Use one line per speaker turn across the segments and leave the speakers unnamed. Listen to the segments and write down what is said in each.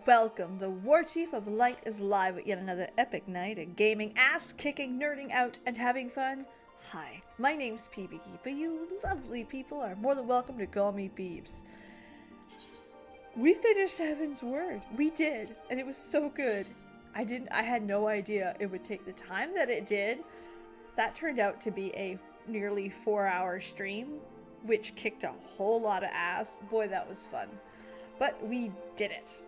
Welcome, the War Chief of Light is live with yet another epic night of gaming, ass-kicking, nerding out, and having fun. Hi, my name's PB, but you lovely people are more than welcome to call me Beebs. We finished Heaven's Word. We did, and it was so good. I had no idea it would take the time that it did. That turned out to be a nearly 4-hour stream, which kicked a whole lot of ass. Boy, that was fun. But we did it.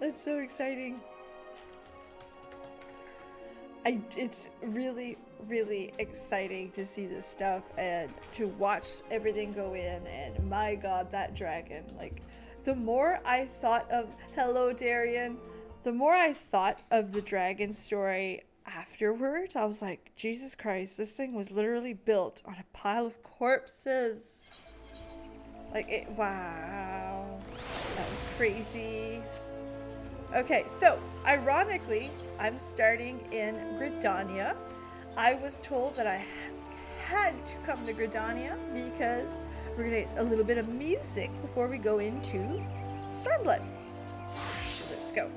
That's so exciting. It's really, really exciting to see this stuff and to watch everything go in, and my god, that dragon. Like, the more I thought of, hello Darian, the more I thought of the dragon story afterwards, I was like, Jesus Christ, this thing was literally built on a pile of corpses. Like, wow, that was crazy. Okay, so, ironically, I'm starting in Gridania. I was told that I had to come to Gridania because we're gonna get a little bit of music before we go into Stormblood. Let's go.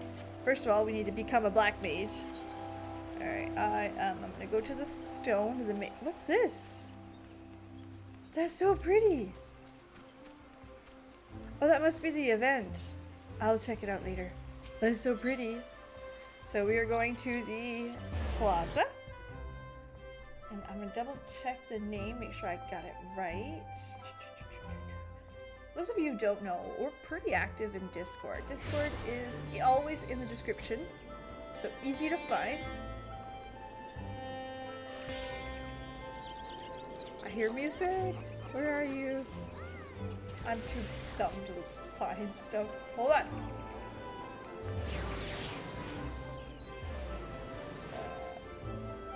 First of all, we need to become a black mage. Alright, I'm gonna go to the stone, to the what's this? That's so pretty! Oh, that must be the event. I'll check it out later. That's so pretty. So we are going to the plaza. And I'm going to double check the name, make sure I got it right. Those of you who don't know, we're pretty active in Discord. Discord is always in the description, so easy to find. I hear music. Where are you? I'm too dumb to find stuff. Hold on.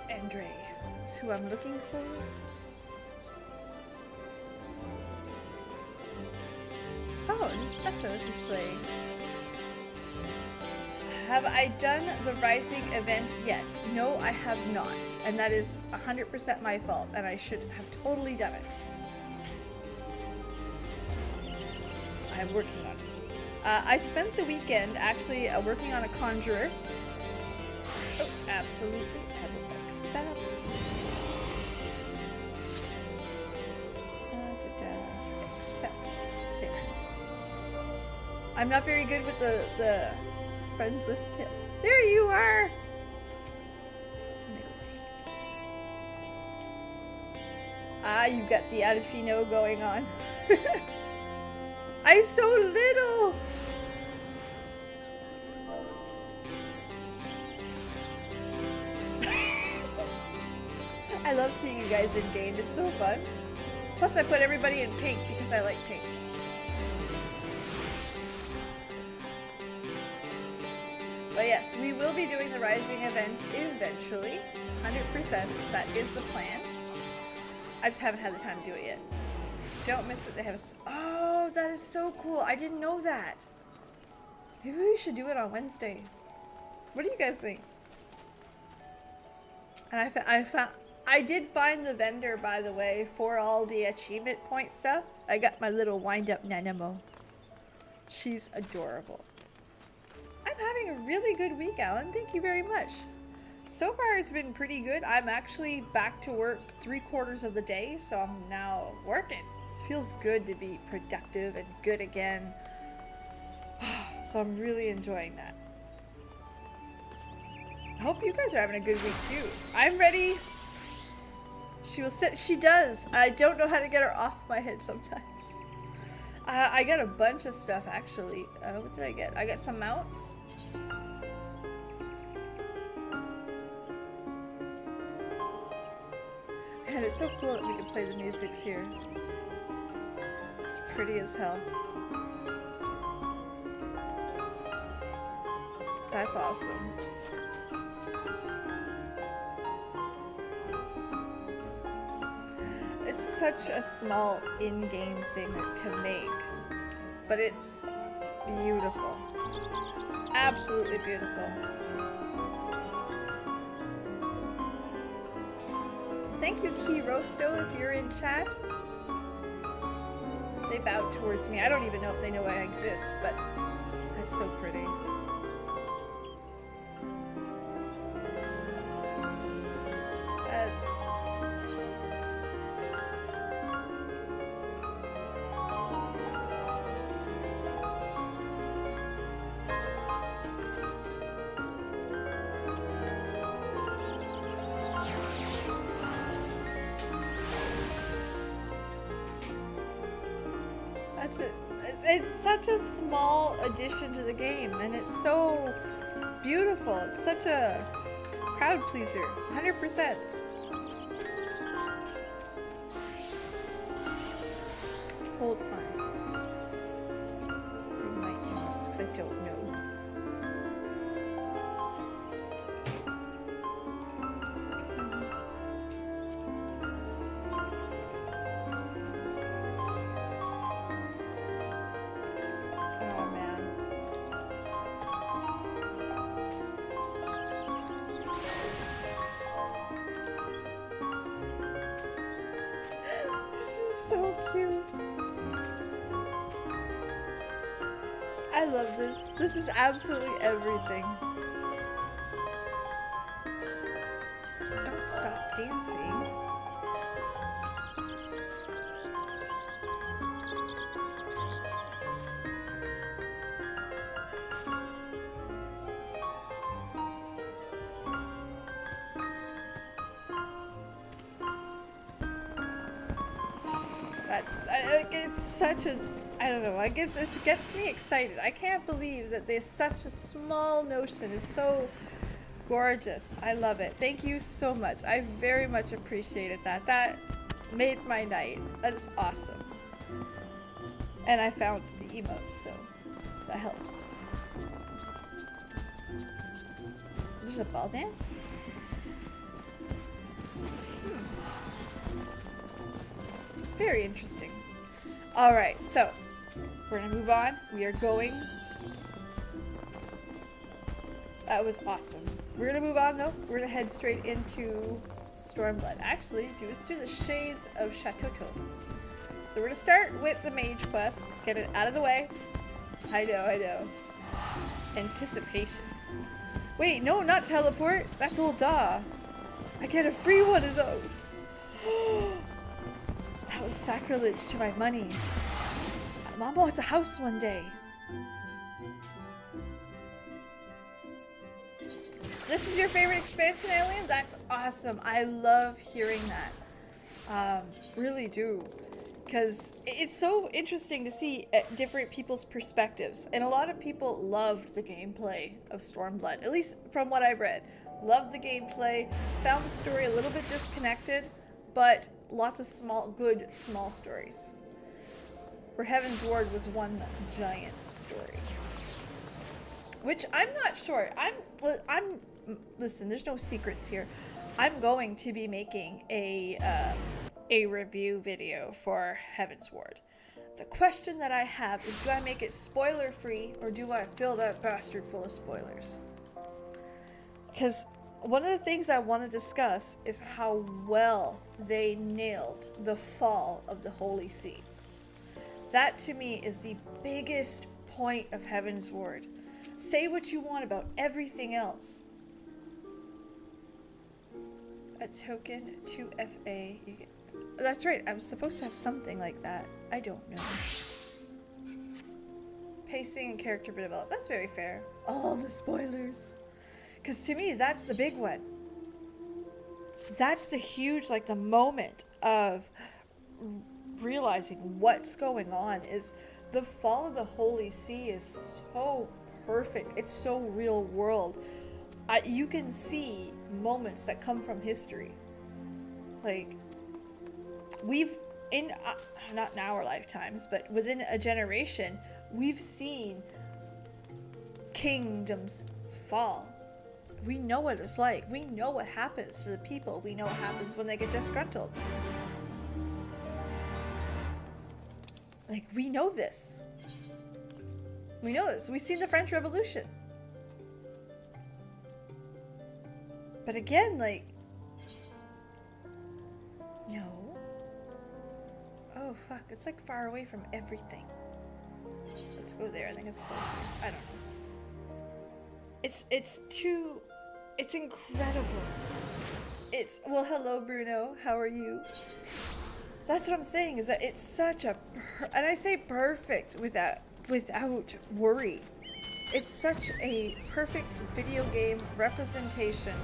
Andre is who I'm looking for. Oh, this is Shatato she's playing. Have I done the Rising event yet? No, I have not. And that is 100% my fault, and I should have totally done it. I'm working on it. I spent the weekend actually working on a conjurer. Oh, absolutely. I will accept. Accept. There. I'm not very good with the friends list yet. There you are! I'm gonna go see. Ah, you got the Adafino going on. I'm so little! I love seeing you guys in game, it's so fun. Plus I put everybody in pink because I like pink. But yes, we will be doing the Rising event eventually. 100%, that is the plan. I just haven't had the time to do it yet. Don't miss it, they have oh, that is so cool. I didn't know that. Maybe we should do it on Wednesday. What do you guys think? And I did find the vendor, by the way, for all the achievement point stuff. I got my little wind-up Nanamo. She's adorable. I'm having a really good week, Alan. Thank you very much. So far, it's been pretty good. I'm actually back to work 3/4 of the day, so I'm now working. It feels good to be productive and good again. So I'm really enjoying that. I hope you guys are having a good week too. I'm ready. She will sit. She does. I don't know how to get her off my head sometimes. I got a bunch of stuff actually. What did I get? I got some mounts. Man, it's so cool that we can play the musics here. It's pretty as hell. That's awesome. It's such a small in-game thing to make, but it's beautiful. Absolutely beautiful. Thank you, Key Rosto, if you're in chat. They bowed towards me. I don't even know if they know I exist, but that's so pretty. Yes. It's such a small addition to the game, and it's so beautiful. It's such a crowd pleaser, 100%. Hold on. I might know because I don't know. So cute. I love this. This is absolutely everything. Just don't stop dancing. It's such a, I don't know, it gets me excited. I can't believe that there's such a small notion is so gorgeous. I love it. Thank you so much. I very much appreciated that. That made my night. That is awesome. And I found the emotes, so that helps. There's a ball dance? Very interesting. Alright, so we're gonna move on. We are going. That was awesome. We're gonna move on though. We're gonna head straight into Stormblood. Actually, let's do the Shades of Shatato. So we're gonna start with the mage quest. Get it out of the way. I know. Anticipation. Wait, no, not teleport. That's old Da. I get a free one of those. That was sacrilege to my money. Mama wants a house one day. This is your favorite expansion, Alien? That's awesome. I love hearing that. Really do. Because it's so interesting to see different people's perspectives. And a lot of people loved the gameplay of Stormblood. At least from what I read. Loved the gameplay. Found the story a little bit disconnected. But lots of good small stories. Where Heaven's Ward was one giant story. Which I'm not sure. Listen, there's no secrets here. I'm going to be making a review video for Heaven's Ward. The question that I have is, do I make it spoiler free or do I fill that bastard full of spoilers? Because one of the things I want to discuss is how well they nailed the fall of the Holy See. That to me is the biggest point of Heaven's Ward. Say what you want about everything else. A token 2FA. You get... That's right, I was supposed to have something like that. I don't know. Pacing and character development. That's very fair. All the spoilers. Because to me, that's the big one. That's the huge, like, the moment of realizing what's going on is the fall of the Holy See is so perfect. It's so real world. You can see moments that come from history. Like, we've, not in our lifetimes, but within a generation, we've seen kingdoms fall. We know what it's like. We know what happens to the people. We know what happens when they get disgruntled. Like, we know this. We know this. We've seen the French Revolution. But again, like... No. Oh, fuck? It's like far away from everything. Let's go there. I think it's closer. I don't know. It's incredible. Well, hello Bruno. How are you? That's what I'm saying, is that it's such a, and I say perfect without worry. It's such a perfect video game representation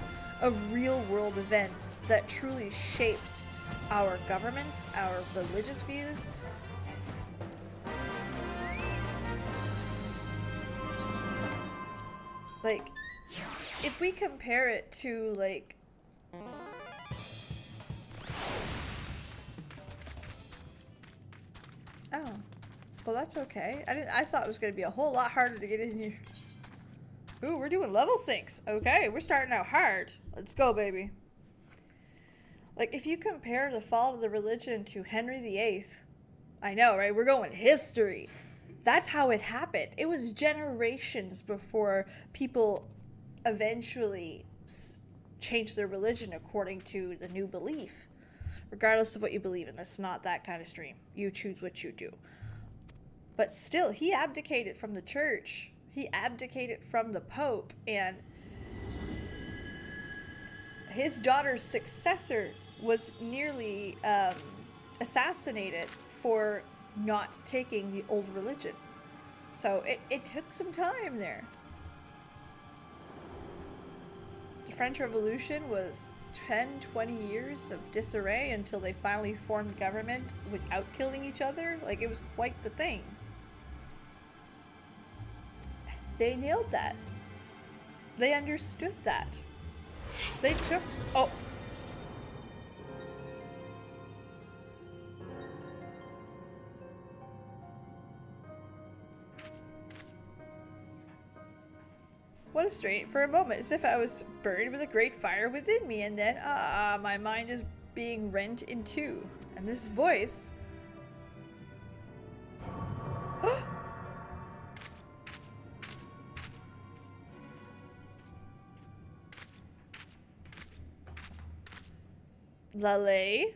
of real world events that truly shaped our governments, our religious views. Like, if we compare it to, like, oh, well that's okay. I thought it was gonna be a whole lot harder to get in here. Ooh, we're doing level 6. Okay, we're starting out hard. Let's go, baby. Like, if you compare the fall of the religion to Henry VIII, I know, right? We're going history. That's how it happened. It was generations before people eventually changed their religion according to the new belief. Regardless of what you believe in, that's not that kind of stream. You choose what you do. But still, he abdicated from the church. He abdicated from the Pope, and his daughter's successor was nearly assassinated for not taking the old religion. So it took some time there. The French Revolution was 10-20 years of disarray until they finally formed government without killing each other. Like, it was quite the thing. They nailed that. They understood that. They took... Oh. What a strange... For a moment, as if I was burned with a great fire within me, and then, my mind is being rent in two. And this voice... Lale?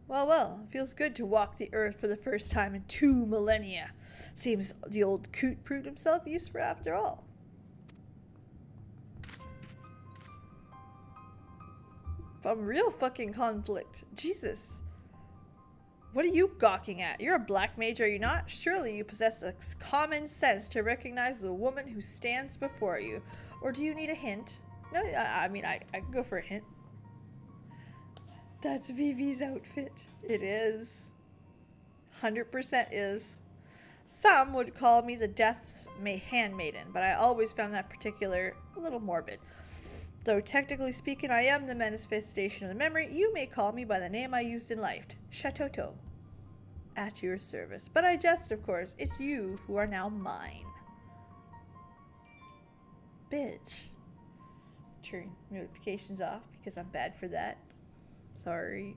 Well, feels good to walk the earth for the first time in 2 millennia. Seems the old coot proved himself useful after all. From real fucking conflict. Jesus. What are you gawking at? You're a black mage, are you not? Surely you possess a common sense to recognize the woman who stands before you. Or do you need a hint? No, I mean, I can go for a hint. That's Vivi's outfit. It is. 100% is. Some would call me the Death's handmaiden, but I always found that particular a little morbid. Though technically speaking, I am the manifestation of the memory, you may call me by the name I used in life, Shatato. At your service. But I jest, of course. It's you who are now mine. Bitch. Turn notifications off because I'm bad for that. Sorry.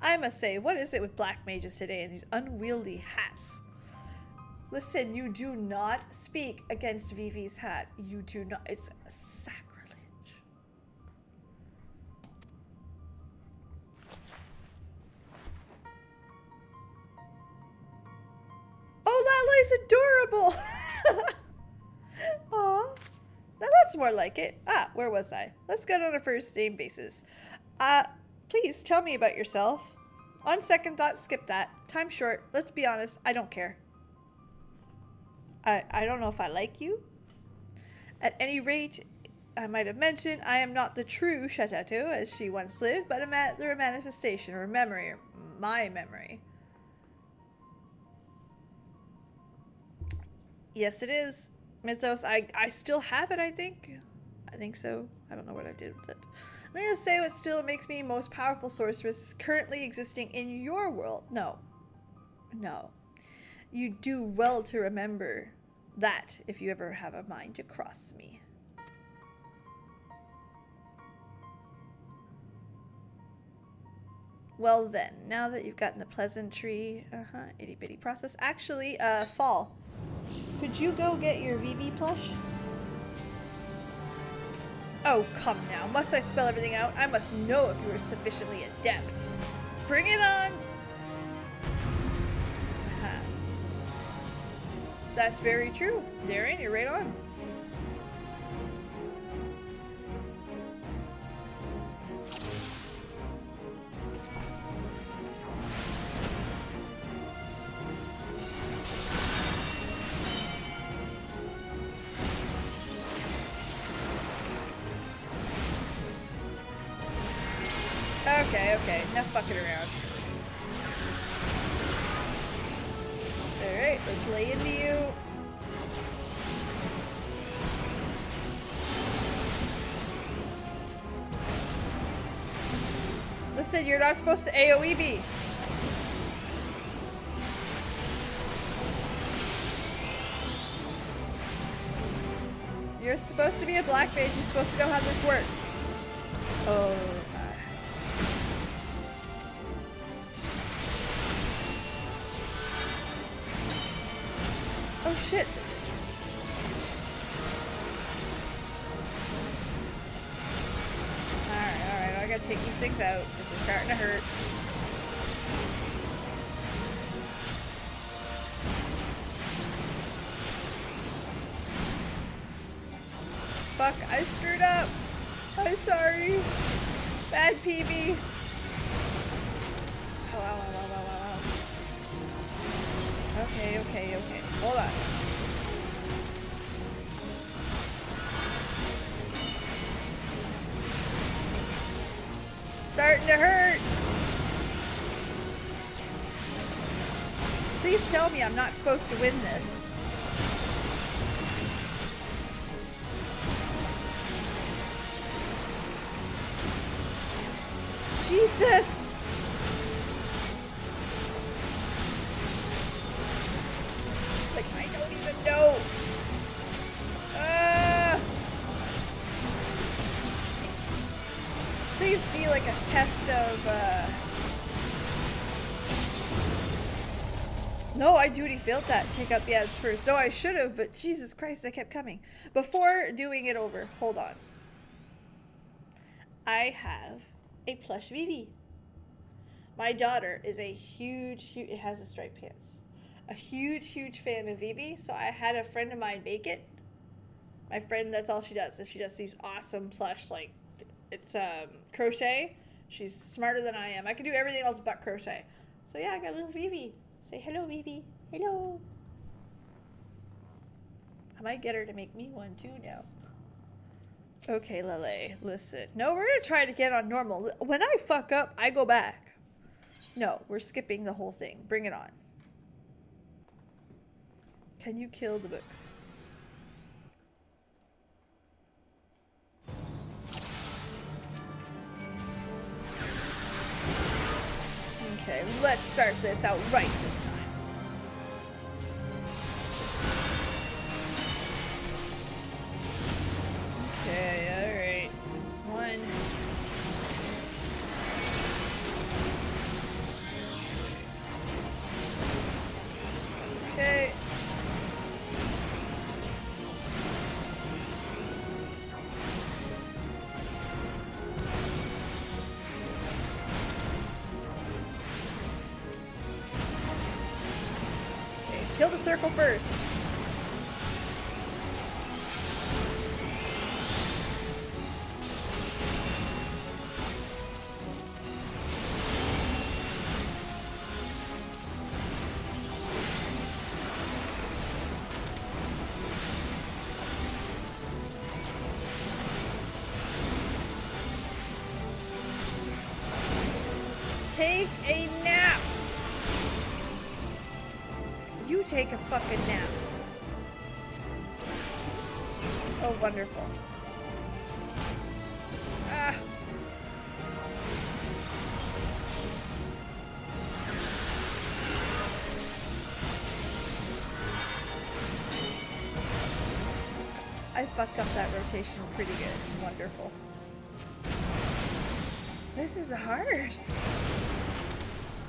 I must say, what is it with black mages today and these unwieldy hats? Listen, you do not speak against Vivi's hat. You do not. It's sacrilege. Oh, Lale's adorable! Aw. Now that's more like it. Ah, where was I? Let's get on a first name basis. Please tell me about yourself. On second thought, skip that. Time short. Let's be honest. I don't care. I don't know if I like you. At any rate, I might have mentioned I am not the true Shatato as she once lived, but a manifestation or memory, or my memory. Yes, it is. Mythos, I still have it, I think. I think so. I don't know what I did with it. I'm going to say what still makes me most powerful sorceress currently existing in your world. No. No. You do well to remember that if you ever have a mind to cross me. Well then, now that you've gotten the pleasantry, itty bitty process. Actually, Fall, could you go get your VV plush? Oh, come now. Must I spell everything out? I must know if you are sufficiently adept. Bring it on! That's very true. Darren, you're right on. Okay, enough fucking around. Alright, let's lay into you. Listen, you're not supposed to AoE me. You're supposed to be a black mage. You're supposed to know how this works. Oh. Oh shit. Alright, I gotta take these things out. This is starting to hurt. Fuck, I screwed up. I'm sorry. Bad PB. Wow. Okay. Hold on. Starting to hurt. Please tell me I'm not supposed to win this. Jesus! Like, I don't even know. Please be like a test of, No, I duty failed that. Take out the ads first. No, I should have, but Jesus Christ, I kept coming. Before doing it over, hold on. I have a plush Vivi. My daughter is a huge, it has a striped pants. A huge fan of Vivi, so I had a friend of mine make it. My friend, that's all she does, is she does these awesome plush, like, it's crochet. She's smarter than I am. I can do everything else but crochet. So yeah, I got a little Vivi. Say hello, Vivi. Hello. I might get her to make me one too now. Okay, Lele, listen. No, we're gonna try to get on normal. When I fuck up, I go back. No, we're skipping the whole thing. Bring it on. Can you kill the books? Okay, let's start this out right this time. Okay, alright. 1. Okay. Kill the circle first. Take a nap. You take a fucking nap. Oh, wonderful. Ah. I fucked up that rotation pretty good. Wonderful. This is hard.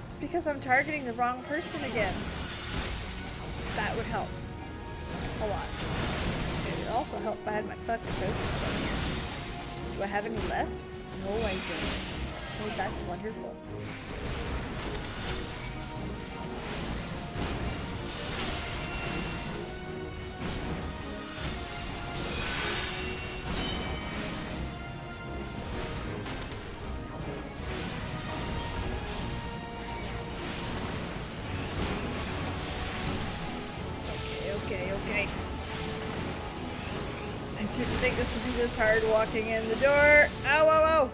It's because I'm targeting the wrong person again. That would help a lot. It would also help if I had my fucking coach. Do I have any left? No, I don't. Oh, that's wonderful. Didn't think this would be this hard walking in the door. Ow, ow, ow.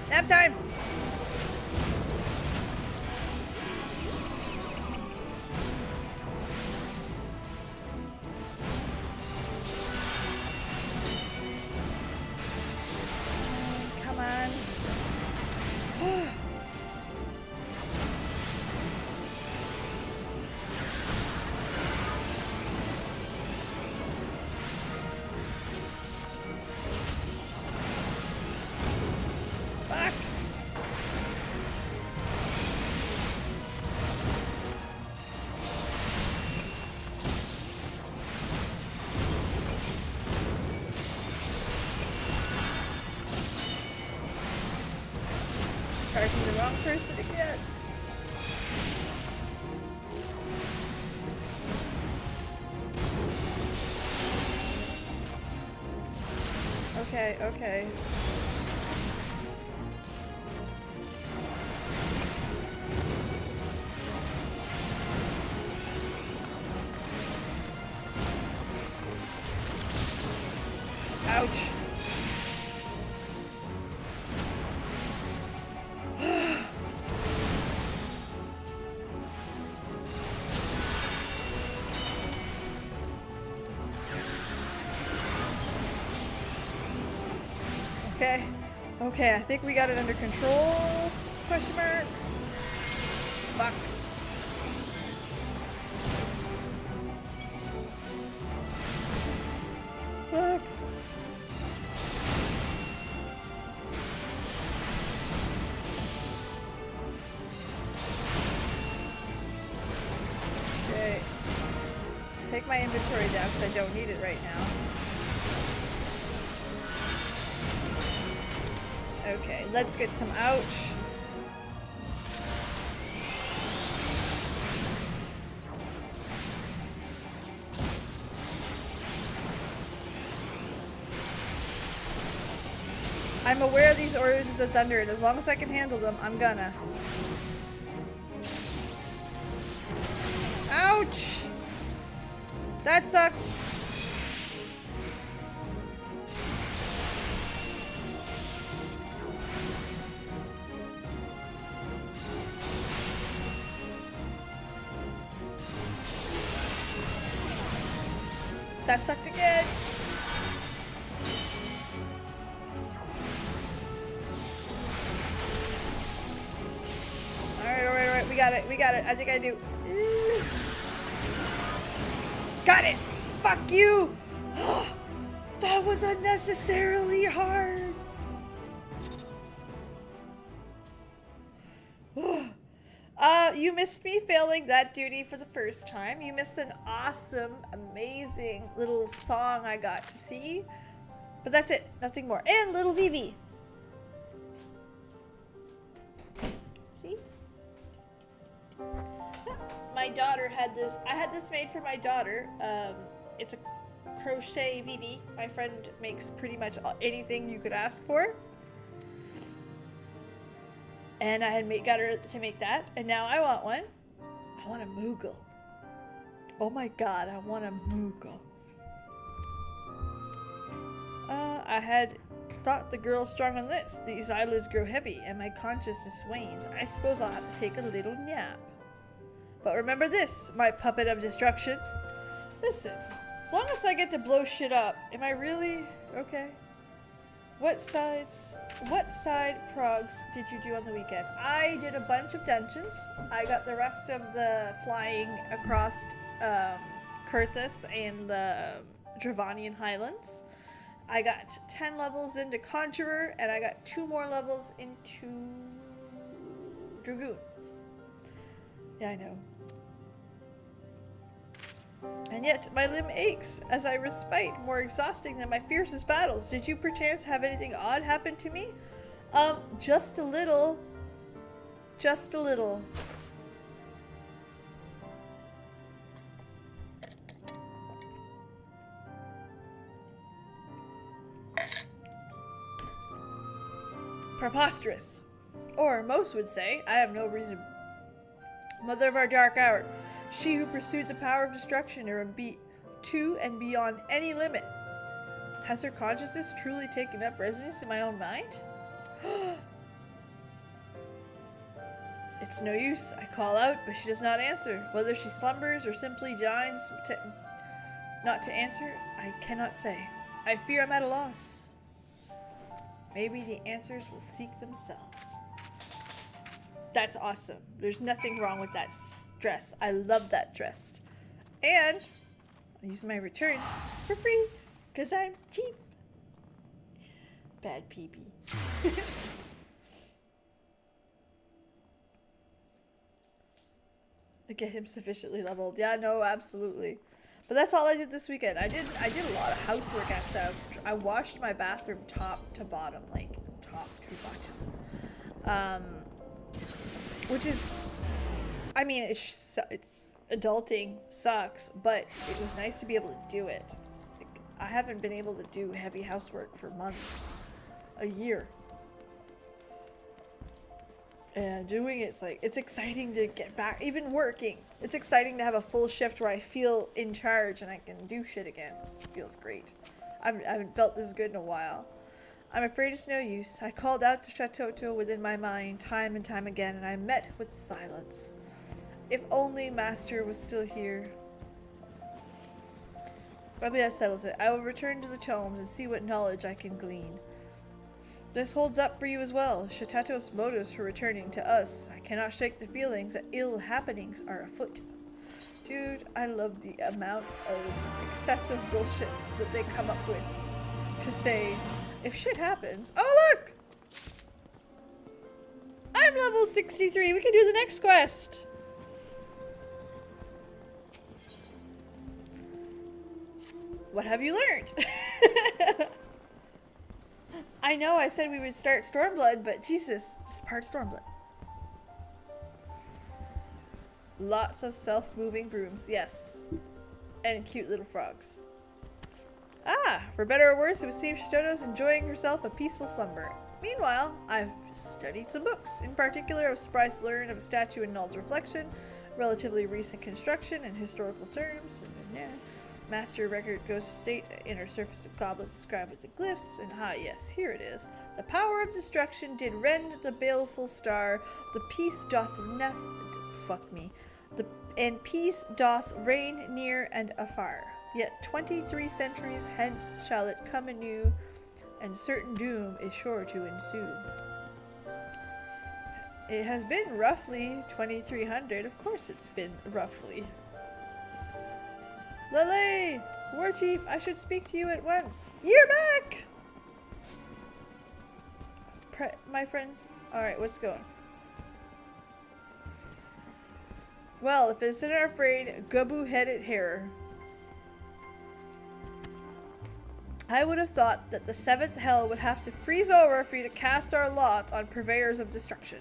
Nap time. Come on. Fuck. Charging the wrong person again. Okay, okay. Ouch. Okay. Okay, I think we got it under control. Question mark. Fuck. Fuck. Okay. Take my inventory down because I don't need it right now. Okay, let's get some ouch. I'm aware of these orders of thunder, and as long as I can handle them, I'm gonna. Ouch! That sucked. That sucked again. Alright. We got it. I think I do. Got it. Fuck you. That was unnecessarily hard. You missed me failing that duty for the first time. You missed an awesome, amazing little song I got to see. But that's it. Nothing more. And little Vivi. See? My daughter had this. I had this made for my daughter. It's a crochet Vivi. My friend makes pretty much anything you could ask for. And I had got her to make that, and now I want one. I want a Moogle. Oh my god, I want a Moogle. I had thought the girl's strong on this. These eyelids grow heavy, and my consciousness wanes. I suppose I'll have to take a little nap. But remember this, my puppet of destruction. Listen, as long as I get to blow shit up, am I really okay? What side progs did you do on the weekend? I did a bunch of dungeons. I got the rest of the flying across Kurthus and the Dravanian Highlands. I got 10 levels into Conjurer, and I got 2 more levels into Dragoon. Yeah, I know. And yet my limb aches as I respite, more exhausting than my fiercest battles. Did you perchance have anything odd happen to me? Just a little. Just a little. Preposterous. Or most would say, I have no reason. Mother of our dark hour, she who pursued the power of destruction, or to and beyond any limit. Has her consciousness truly taken up residence in my own mind? It's no use. I call out, but she does not answer. Whether she slumbers or simply deigns not to answer, I cannot say. I fear I'm at a loss. Maybe the answers will seek themselves. That's awesome. There's nothing wrong with that dress. I love that dress. And I'll use my return for free because I'm cheap. Bad peepee. Get him sufficiently leveled. Yeah, no, absolutely. But that's all I did this weekend. I did a lot of housework actually. I washed my bathroom top to bottom, like top to bottom. Which is, I mean, it's adulting sucks, but it was nice to be able to do it. Like, I haven't been able to do heavy housework for months, a year. And doing it's like, it's exciting to get back, even working. It's exciting to have a full shift where I feel in charge and I can do shit again. This feels great. I haven't felt this good in a while. I'm afraid it's no use. I called out to Shatato within my mind time and time again, and I met with silence. If only Master was still here. Maybe that settles it. I will return to the tomes and see what knowledge I can glean. This holds up for you as well. Shatato's motives for returning to us. I cannot shake the feelings that ill happenings are afoot. Dude, I love the amount of excessive bullshit that they come up with to say, if shit happens... Oh, look! I'm level 63. We can do the next quest. What have you learned? I know I said we would start Stormblood, but Jesus, this is part of Stormblood. Lots of self-moving brooms, yes. And cute little frogs. Ah, for better or worse, it would seem Shatato's enjoying herself a peaceful slumber. Meanwhile, I've studied some books. In particular, I was surprised to learn of a statue in Null's Reflection, relatively recent construction in historical terms. Master record ghost state, inner surface of goblets described with the glyphs, and yes, here it is. The power of destruction did rend the baleful star, the peace doth and peace doth reign near and afar. Yet 23 centuries hence shall it come anew, and certain doom is sure to ensue. It has been roughly 2300, of course it's been roughly. Lily! War Chief, I should speak to you at once. You're back! My friends... Alright, what's going? Well, if it's not afraid, Gubu-headed hair. I would have thought that the 7th hell would have to freeze over for you to cast our lot on purveyors of destruction.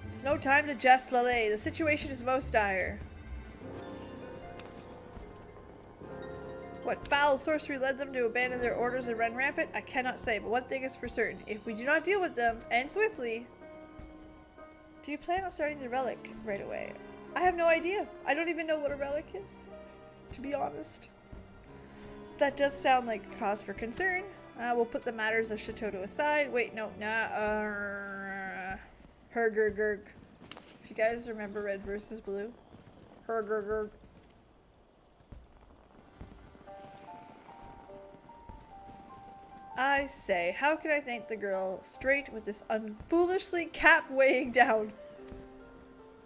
It's no time to jest, Lily. The situation is most dire. What foul sorcery led them to abandon their orders and run rampant? I cannot say, but one thing is for certain. If we do not deal with them, and swiftly... Do you plan on starting the relic right away? I have no idea. I don't even know what a relic is, to be honest. That does sound like a cause for concern. We'll put the matters of Shatato aside. Wait, no, nah. Hergurgurg. If you guys remember Red versus Blue. Hergurgurg. I say, how can I thank the girl straight with this unfoolishly cap weighing down?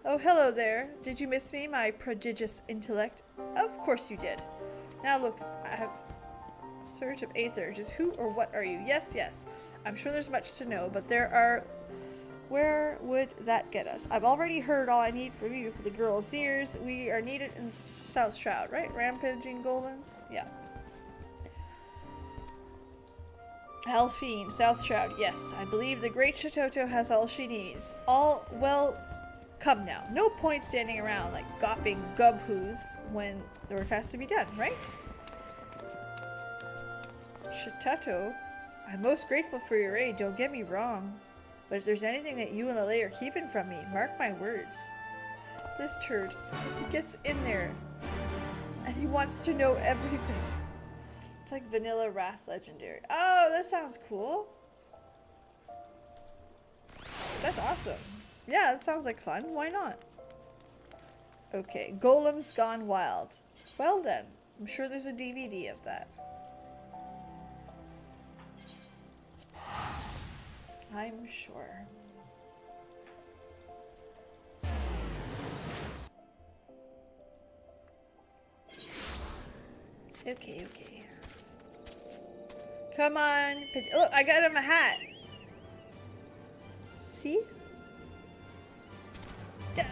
Oh, hello there. Did you miss me, my prodigious intellect? Of course you did. Now look, I have search of Aether. Just who or what are you? Yes, yes. I'm sure there's much to know, but there are... Where would that get us? I've already heard all I need from you for the girl's ears. We are needed in South Shroud, right? Rampaging golems? Yeah. Alphine, South Shroud, yes. I believe the great Shatato has all she needs. All, well, come now. No point standing around like gawping gubhoos when the work has to be done, right? Shatato, I'm most grateful for your aid, don't get me wrong. But if there's anything that you and Lele are keeping from me, mark my words. This turd, he gets in there And he wants to know everything. It's like vanilla Wrath Legendary. Oh, that sounds cool. That's awesome. Yeah, that sounds like fun. Why not? Okay, Golems Gone Wild. Well then, I'm sure there's a DVD of that. I'm sure. Okay, okay. Come on. Look, I got him a hat. See? Da,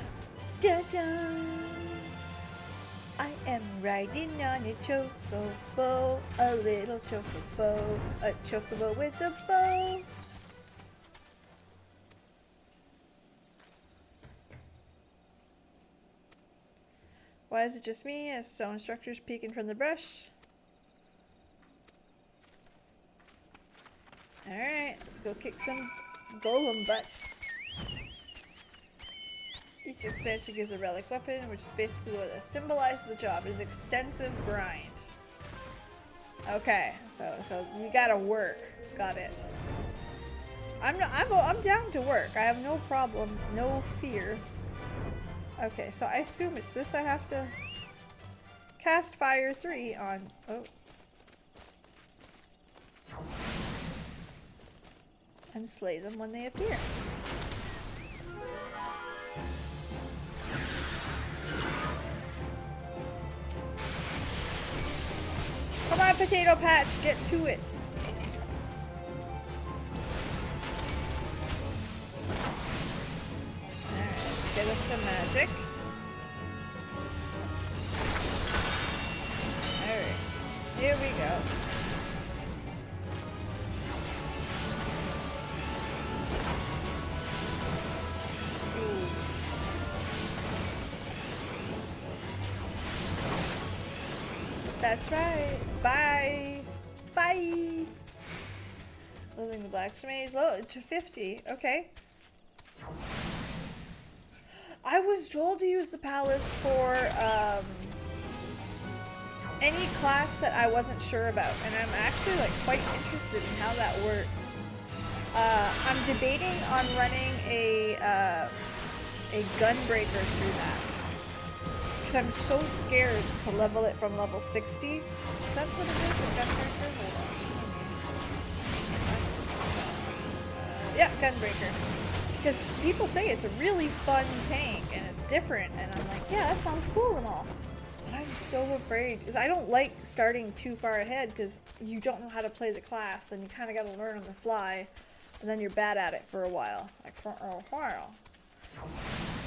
da, da. I am riding on a chocobo, a little chocobo with a bow. Why is it just me as stone structures peeking from the brush? Alright, let's go kick some golem butt. Each expansion gives a relic weapon, which is basically what symbolizes the job. It is extensive grind. Okay, so you gotta work. Got it. I'm down to work. I have no problem, no fear. Okay, so I assume it's this I have to cast Fire 3 on. Oh. And slay them when they appear. Come on, Potato Patch, get to it. Alright, let's get us some magic. Alright, here we go. That's right. Bye. Bye. Living the Black Mage. Low to 50. Okay. I was told to use the palace for any class that I wasn't sure about, and I'm actually like quite interested in how that works. I'm debating on running a gunbreaker through that. I'm so scared to level it from level 60. Is that what it is? A gunbreaker? Hold on. Yeah, gunbreaker. Because people say it's a really fun tank and it's different, and I'm like, yeah, that sounds cool and all. But I'm so afraid because I don't like starting too far ahead because you don't know how to play the class and you kind of got to learn on the fly, and then you're bad at it for a while. Like for a while.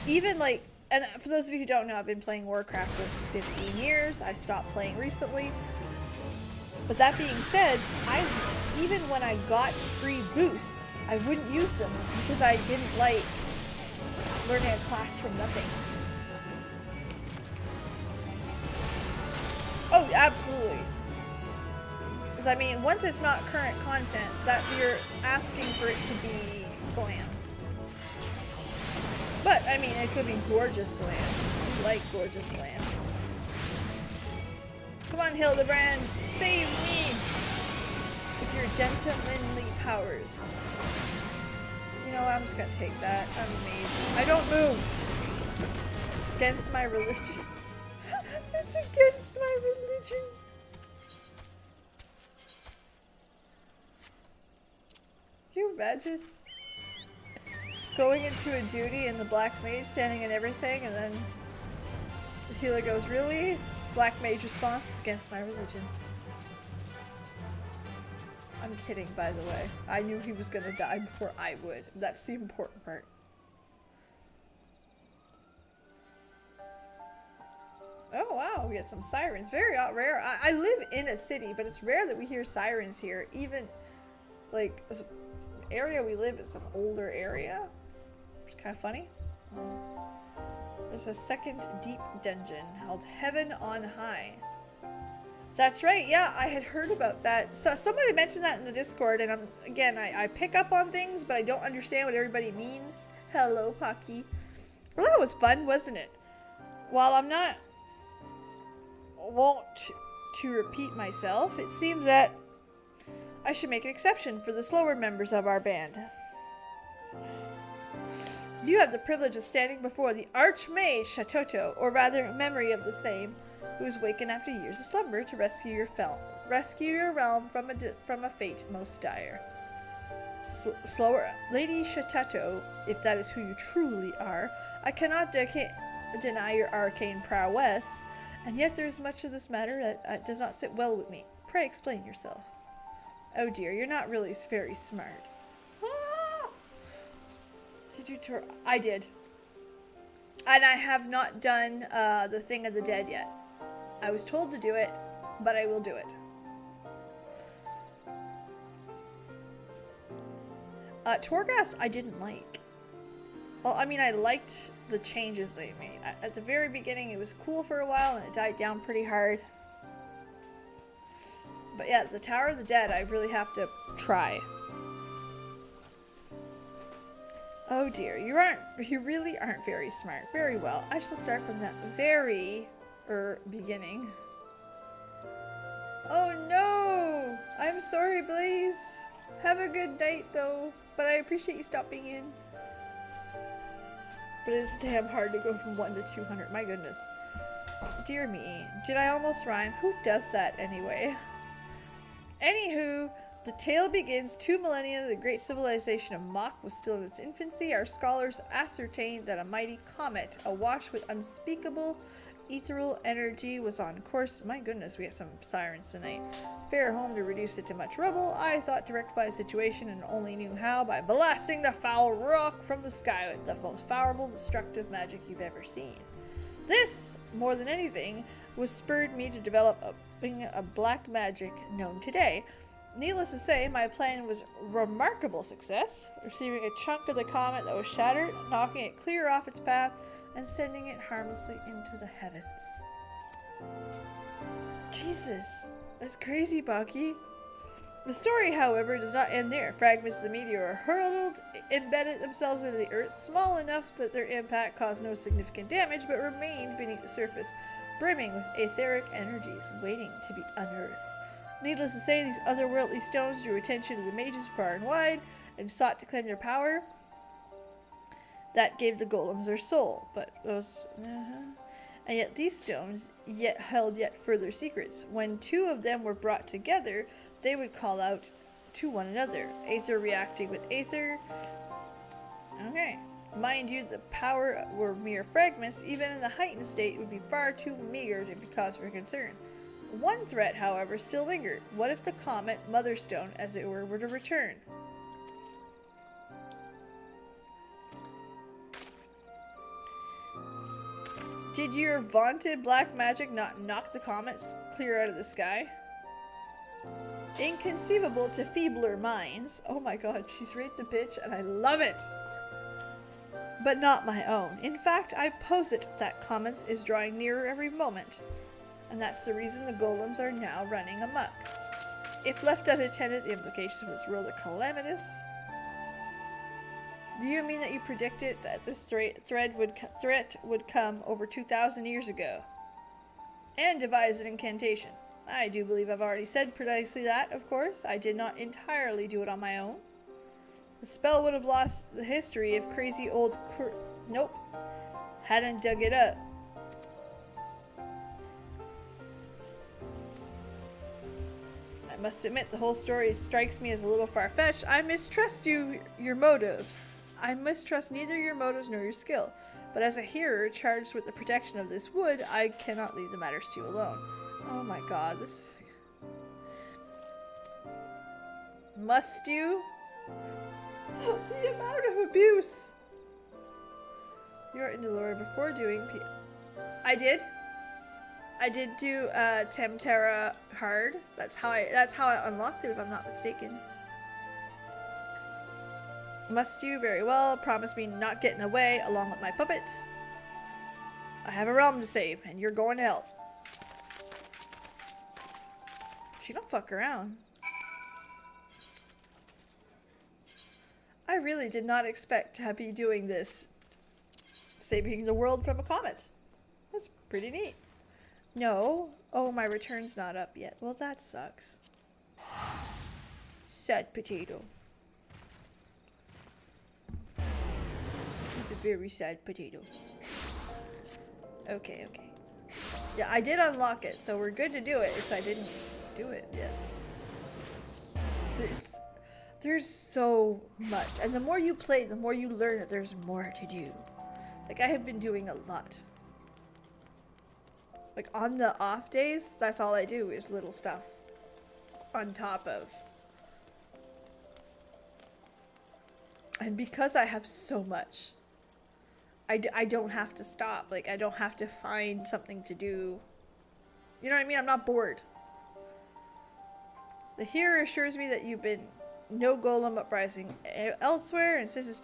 Even like. And for those of you who don't know, I've been playing Warcraft for 15 years. I stopped playing recently. But that being said, even when I got free boosts, I wouldn't use them because I didn't like learning a class from nothing. Oh, absolutely. Because I mean, once it's not current content, that you're asking for it to be glam. But, I mean, it could be gorgeous glam. I like gorgeous glam. Come on, Hildebrand. Save me! With your gentlemanly powers. You know what? I'm just gonna take that. I'm amazing. I don't move! It's against my religion. It's against my religion. Can you imagine? Going into a duty and the Black Mage standing in everything, and then the healer goes, really? Black Mage response, it's against my religion. I'm kidding, by the way. I knew he was gonna die before I would. That's the important part. Oh wow, we get some sirens. Very rare. I live in a city, but it's rare that we hear sirens here. Even, like, the area we live is an older area. It's kind of funny. There's a second deep dungeon held Heaven on High. That's right, yeah, I had heard about that. So somebody mentioned that in the Discord, and I pick up on things, but I don't understand what everybody means. Hello, Pocky. Well, that was fun, wasn't it? While I'm not won't to repeat myself, it seems that I should make an exception for the slower members of our band. You have the privilege of standing before the Archmage Shatato, or rather memory of the same, who is wakened after years of slumber to rescue your realm from a fate most dire. Slower Lady Shatato, if that is who you truly are, I cannot deny your arcane prowess, and yet there is much of this matter that does not sit well with me. Pray explain yourself. Oh dear, you're not really very smart. Ah! Did you I did. And I have not done the Thing of the Dead yet. I was told to do it, but I will do it. Torghast I didn't like. Well, I mean, I liked the changes they made. At the very beginning, it was cool for a while, and it died down pretty hard. But yeah, the Tower of the Dead, I really have to try. Oh dear, you really aren't very smart. Very well, I shall start from the very beginning. Oh no! I'm sorry, Blaze. Have a good night, though. But I appreciate you stopping in. But it is damn hard to go from 1 to 200. My goodness. Dear me. Did I almost rhyme? Who does that anyway? Anywho, the tale begins 2 millennia. The great civilization of Mach was still in its infancy. Our scholars ascertained that a mighty comet, awash with unspeakable ethereal energy, was on course. My goodness, we have some sirens tonight. Fair home to reduce it to much rubble. I thought to rectify the situation and only knew how by blasting the foul rock from the sky with the most powerful destructive magic you've ever seen. This, more than anything, was spurred me to develop a black magic known today. Needless to say, my plan was remarkable success, receiving a chunk of the comet that was shattered, knocking it clear off its path, and sending it harmlessly into the heavens. Jesus, that's crazy, Bucky. The story, however, does not end there. Fragments of the meteor hurled, embedded themselves into the earth, small enough that their impact caused no significant damage, but remained beneath the surface, brimming with etheric energies, waiting to be unearthed. Needless to say, these otherworldly stones drew attention to the mages far and wide, and sought to claim their power. That gave the golems their soul, but those... And yet these stones held yet further secrets. When 2 of them were brought together, they would call out to one another, Aether reacting with Aether. Okay. Mind you, the power were mere fragments. Even in the heightened state, it would be far too meager to be cause for concern. One threat, however, still lingered. What if the comet, Motherstone, as it were to return? Did your vaunted black magic not knock the comets clear out of the sky? Inconceivable to feebler minds. Oh my god, she's right the bitch, and I love it! But not my own. In fact, I posit that comet is drawing nearer every moment. And that's the reason the golems are now running amok. If left unattended, the implications of this world are calamitous. Do you mean that you predicted that this threat would come over 2,000 years ago? And devise an incantation. I do believe I've already said precisely that, of course. I did not entirely do it on my own. The spell would have lost the history if crazy old nope. Hadn't dug it up. I must admit, the whole story strikes me as a little far-fetched. I mistrust your motives. I mistrust neither your motives nor your skill. But as a hearer charged with the protection of this wood, I cannot leave the matters to you alone. Oh my god, this... Must you? The amount of abuse! You're into Lord before doing I did do Temterra hard. That's how I unlocked it, if I'm not mistaken. Must you? Very well. Promise me not getting away along with my puppet. I have a realm to save, and you're going to help. She don't fuck around. I really did not expect to be doing this. Saving the world from a comet. That's pretty neat. No. Oh, my return's not up yet. Well, that sucks. Sad potato. He's a very sad potato. Okay, okay. Yeah, I did unlock it, so we're good to do it. It's I didn't do it yet. There's so much. And the more you play, the more you learn that there's more to do. Like, I have been doing a lot. Like, on the off days, that's all I do is little stuff. On top of. And because I have so much, I don't have to stop. Like, I don't have to find something to do. You know what I mean? I'm not bored. The hero assures me that you've been no golem uprising elsewhere, and since it's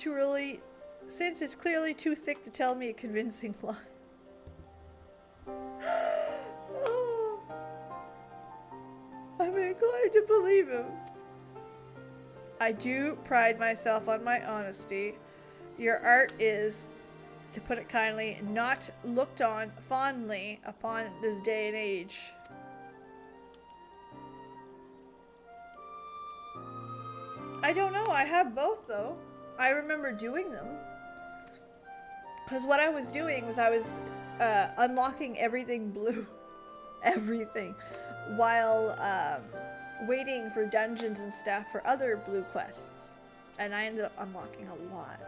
clearly too thick to tell me a convincing lie. Oh, I'm inclined to believe him. I do pride myself on my honesty. Your art is, to put it kindly, not looked on fondly upon this day and age. I don't know. I have both, though. I remember doing them. Because what I was doing was I was unlocking everything blue. Everything. While waiting for dungeons and stuff for other blue quests. And I ended up unlocking a lot.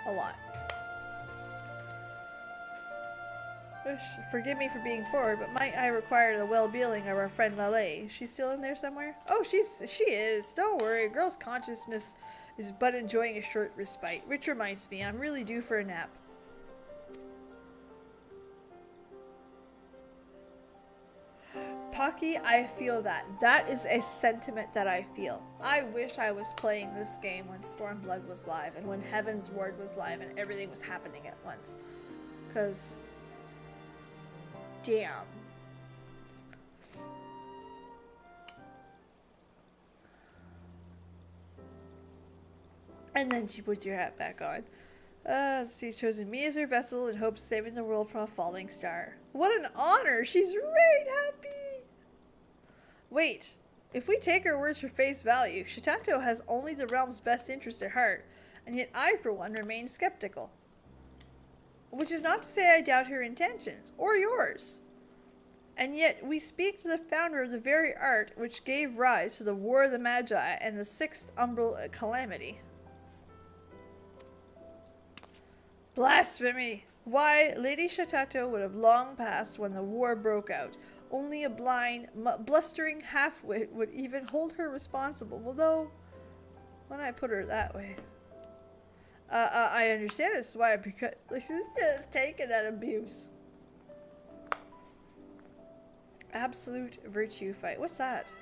A lot. Forgive me for being forward, but might I require the well-being of our friend Lale? She's still in there somewhere? Oh, she is. Don't worry. Girl's consciousness is but enjoying a short respite. Which reminds me, I'm really due for a nap. Pocky, I feel that. That is a sentiment that I feel. I wish I was playing this game when Stormblood was live and when Heaven's Ward was live and everything was happening at once. Because... damn. And then she puts your hat back on. She's chosen me as her vessel in hopes of saving the world from a falling star. What an honor! She's right happy! Wait, if we take her words for face value, Shatato has only the realm's best interest at heart, and yet I, for one, remain skeptical. Which is not to say I doubt her intentions, or yours. And yet we speak to the founder of the very art which gave rise to the War of the Magi and the Sixth Umbral Calamity. Blasphemy! Why, Lady Shatato would have long passed when the war broke out. Only a blind, blustering half-wit would even hold her responsible. Well, though, when I put her that way. I understand this is why I just taken that abuse. Absolute virtue fight. What's that?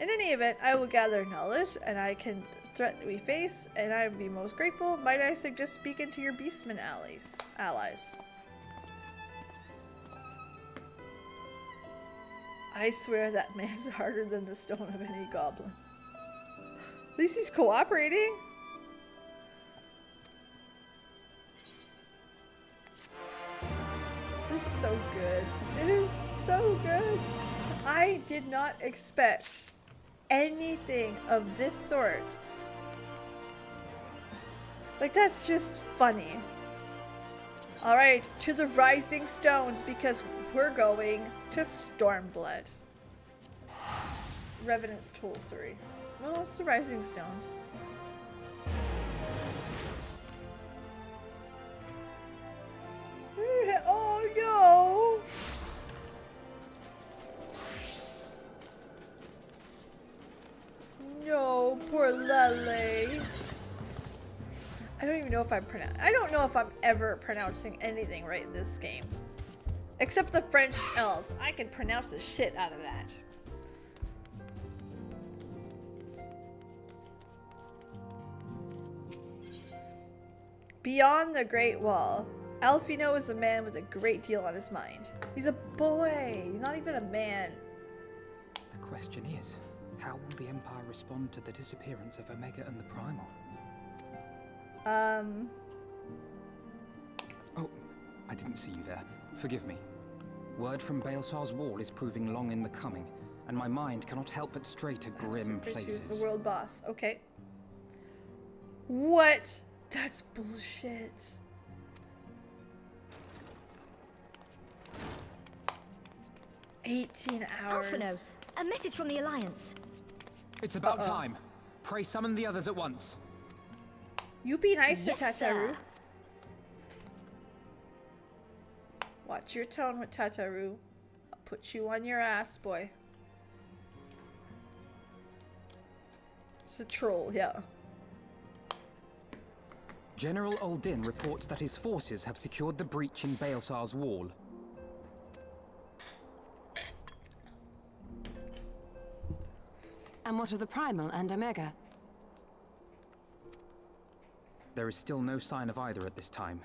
In any event, I will gather knowledge, and I can threat we face, and I would be most grateful. Might I suggest speaking to your beastmen allies? I swear that man's harder than the stone of any goblin. At least he's cooperating. This is so good. It is so good. I did not expect anything of this sort. Like, that's just funny. Alright, to the Rising Stones, because we're going to Stormblood. Revenant's Toll, sorry. No, it's the Rising Stones. Oh no! No, poor Lele. I don't even know if I don't know if I'm ever pronouncing anything right in this game. Except the French elves. I can pronounce the shit out of that. Beyond the Great Wall, Alfino is a man with a great deal on his mind. He's a boy, not even a man.
The question is, how will the Empire respond to the disappearance of Omega and the Primal? Oh, I didn't see you there. Forgive me. Word from Baelsar's wall is proving long in the coming, and my mind cannot help but stray to grim places.
The world boss. Okay. What? That's bullshit. "18 hours.
Alphino, a message from the Alliance.
It's about time. Pray summon the others at once.
You be nice
Yes,
to Tataru.
sir.
Watch your tone with Tataru. I'll put you on your ass, boy. It's a troll, yeah.
General Uldin reports that his forces have secured the breach in Baelsar's wall.
And what of the Primal and Omega?
There is still no sign of either at this time.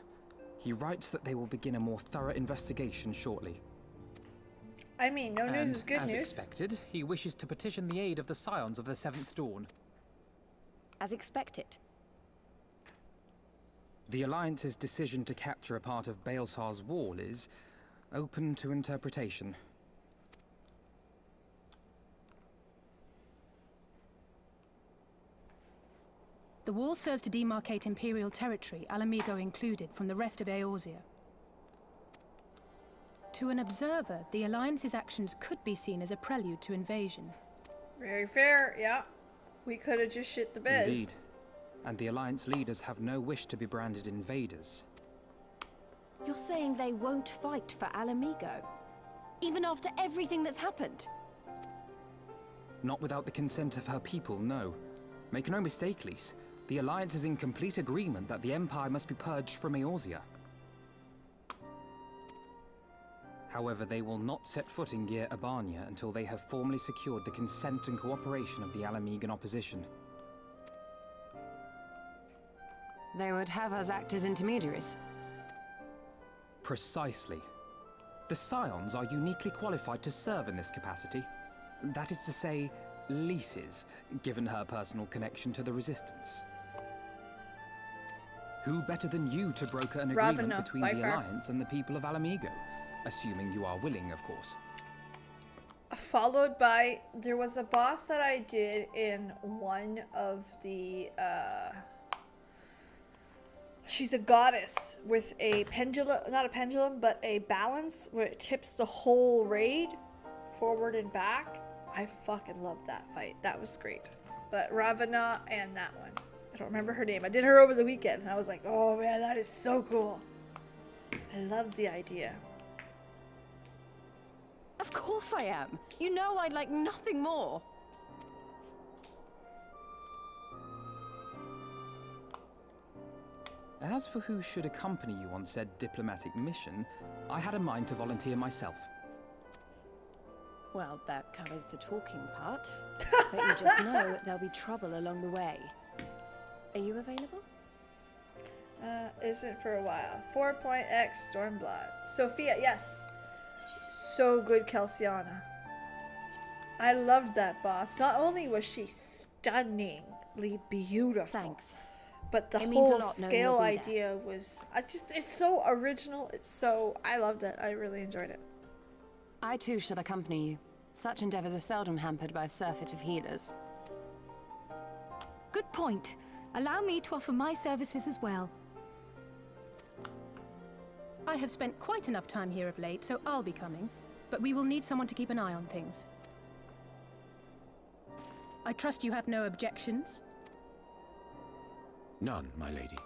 He writes that they will begin a more thorough investigation shortly.
I mean, no news is good
as
news.
expected, he wishes to petition the aid of the Scions of the Seventh Dawn.
As expected.
The Alliance's decision to capture a part of Baelsar's wall is open to interpretation.
The wall serves to demarcate Imperial territory, Alamigo included, from the rest of Eorzea. To an observer, the Alliance's actions could be seen as a prelude to invasion.
Very fair, yeah. We could have just shit the bed.
Indeed. And the Alliance leaders have no wish to be branded invaders.
You're saying they won't fight for Alamigo? Even after everything that's happened?
Not without the consent of her people, no. Make no mistake, Lys. The Alliance is in complete agreement that the Empire must be purged from Eorzea. However, they will not set foot in Gyr Abania until they have formally secured the consent and cooperation of the Alamigan opposition.
They would have us act as intermediaries.
Precisely. The Scions are uniquely qualified to serve in this capacity. That is to say, Lys's, given her personal connection to the Resistance. Who better than you to broker an agreement
Ravana,
between
by
the
far.
Alliance and the people of Alamigo? Assuming you are willing, of course.
Followed by, there was a boss that I did in one of the, she's a goddess with a pendulum, not a pendulum, but a balance where it tips the whole raid forward and back. I fucking loved that fight. That was great. But Ravana and that one. I don't remember her name. I did her over the weekend and I was like, oh man, that is so cool. I loved the idea.
Of course I am. You know I'd like nothing more.
As for who should accompany you on said diplomatic mission, I had a mind to volunteer myself.
Well, that covers the talking part. But you just know there'll be trouble along the way. Are you available?
Isn't for a while. 4.x Stormblood. Sophia, yes. So good, Kelsiana. I loved that boss. Not only was she stunningly beautiful,
Thanks.
but the
It means a
whole
lot knowing
scale
you'll be there.
idea was, it's so original. I loved it. I really enjoyed it.
I too shall accompany you. Such endeavors are seldom hampered by a surfeit of healers.
Good point. Allow me to offer my services as well. I have spent quite enough time here of late, so I'll be coming. But we will need someone to keep an eye on things. I trust you have no objections?
None, my lady.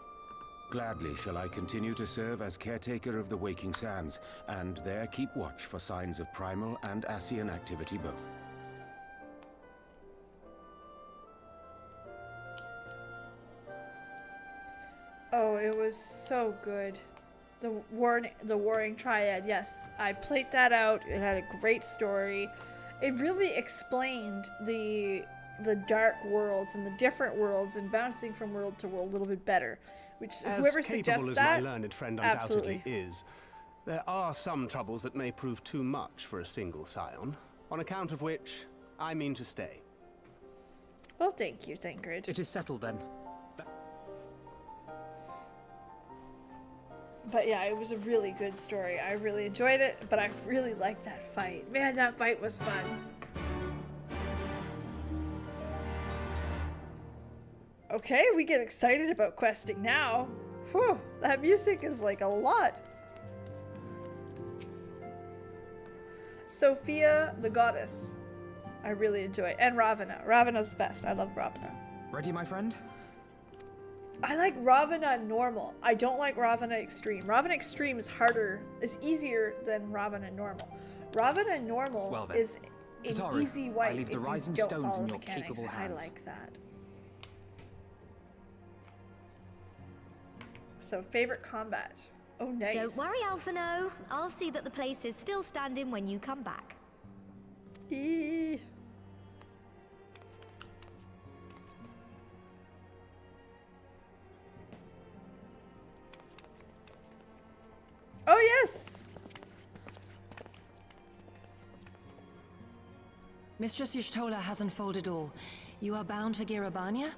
Gladly shall I continue to serve as caretaker of the Waking Sands, and there keep watch for signs of primal and Ascian activity both.
Oh, it was so good. The Warring Triad, yes. I played that out. It had a great story. It really explained the dark worlds and the different worlds and bouncing from world to world a little bit better. Which whoever
As
suggests
capable as
that,
my learned friend undoubtedly
absolutely.
is, there are some troubles that may prove too much for a single scion, on account of which I mean to stay.
Well, thank you, Thancred.
It is settled then.
But yeah, it was a really good story. I really enjoyed it, but I really liked that fight. Man, that fight was fun. Okay, we get excited about questing now. Whew, that music is like a lot. Sophia the Goddess. I really enjoy it. And Ravana. Ravana's the best. I love Ravana.
Ready, my friend?
I like Ravana normal. I don't like Ravana extreme. Ravana extreme is harder, is easier than Ravana normal. Ravana normal is an
Tataru,
easy wipe
I leave the
if
rising
you don't
stones
follow
in your
mechanics.
capable
I
hands.
like that. So favorite combat. Oh, nice.
Don't worry, Alphino. I'll see that the place is still standing when you come back.
Eee. Oh, yes!
Mistress Y'shtola has unfolded all. You are bound for Girabania?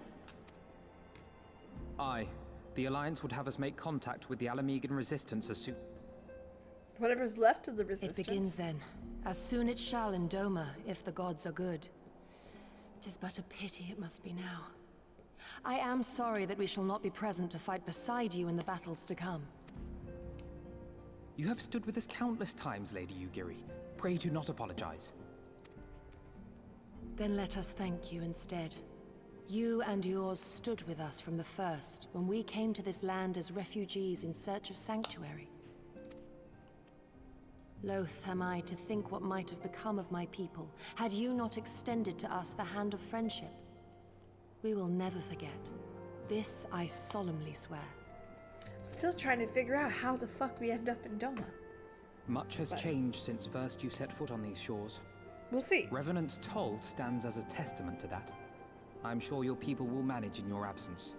Aye. The Alliance would have us make contact with the Alamegan resistance as soon...
Whatever's left of the resistance.
It begins then. As soon it shall in Doma, if the gods are good. 'Tis but a pity it must be now. I am sorry that we shall not be present to fight beside you in the battles to come.
You have stood with us countless times, Lady Yugiri. Pray do not apologize.
Then let us thank you instead. You and yours stood with us from the first, when we came to this land as refugees in search of sanctuary. Loath am I to think what might have become of my people, had you not extended to us the hand of friendship. We will never forget. This I solemnly swear.
Still trying to figure out how the fuck we end up in Doma.
Much has changed since first you set foot on these shores.
We'll see.
Revenant's toll stands as a testament to that. I'm sure your people will manage in your absence.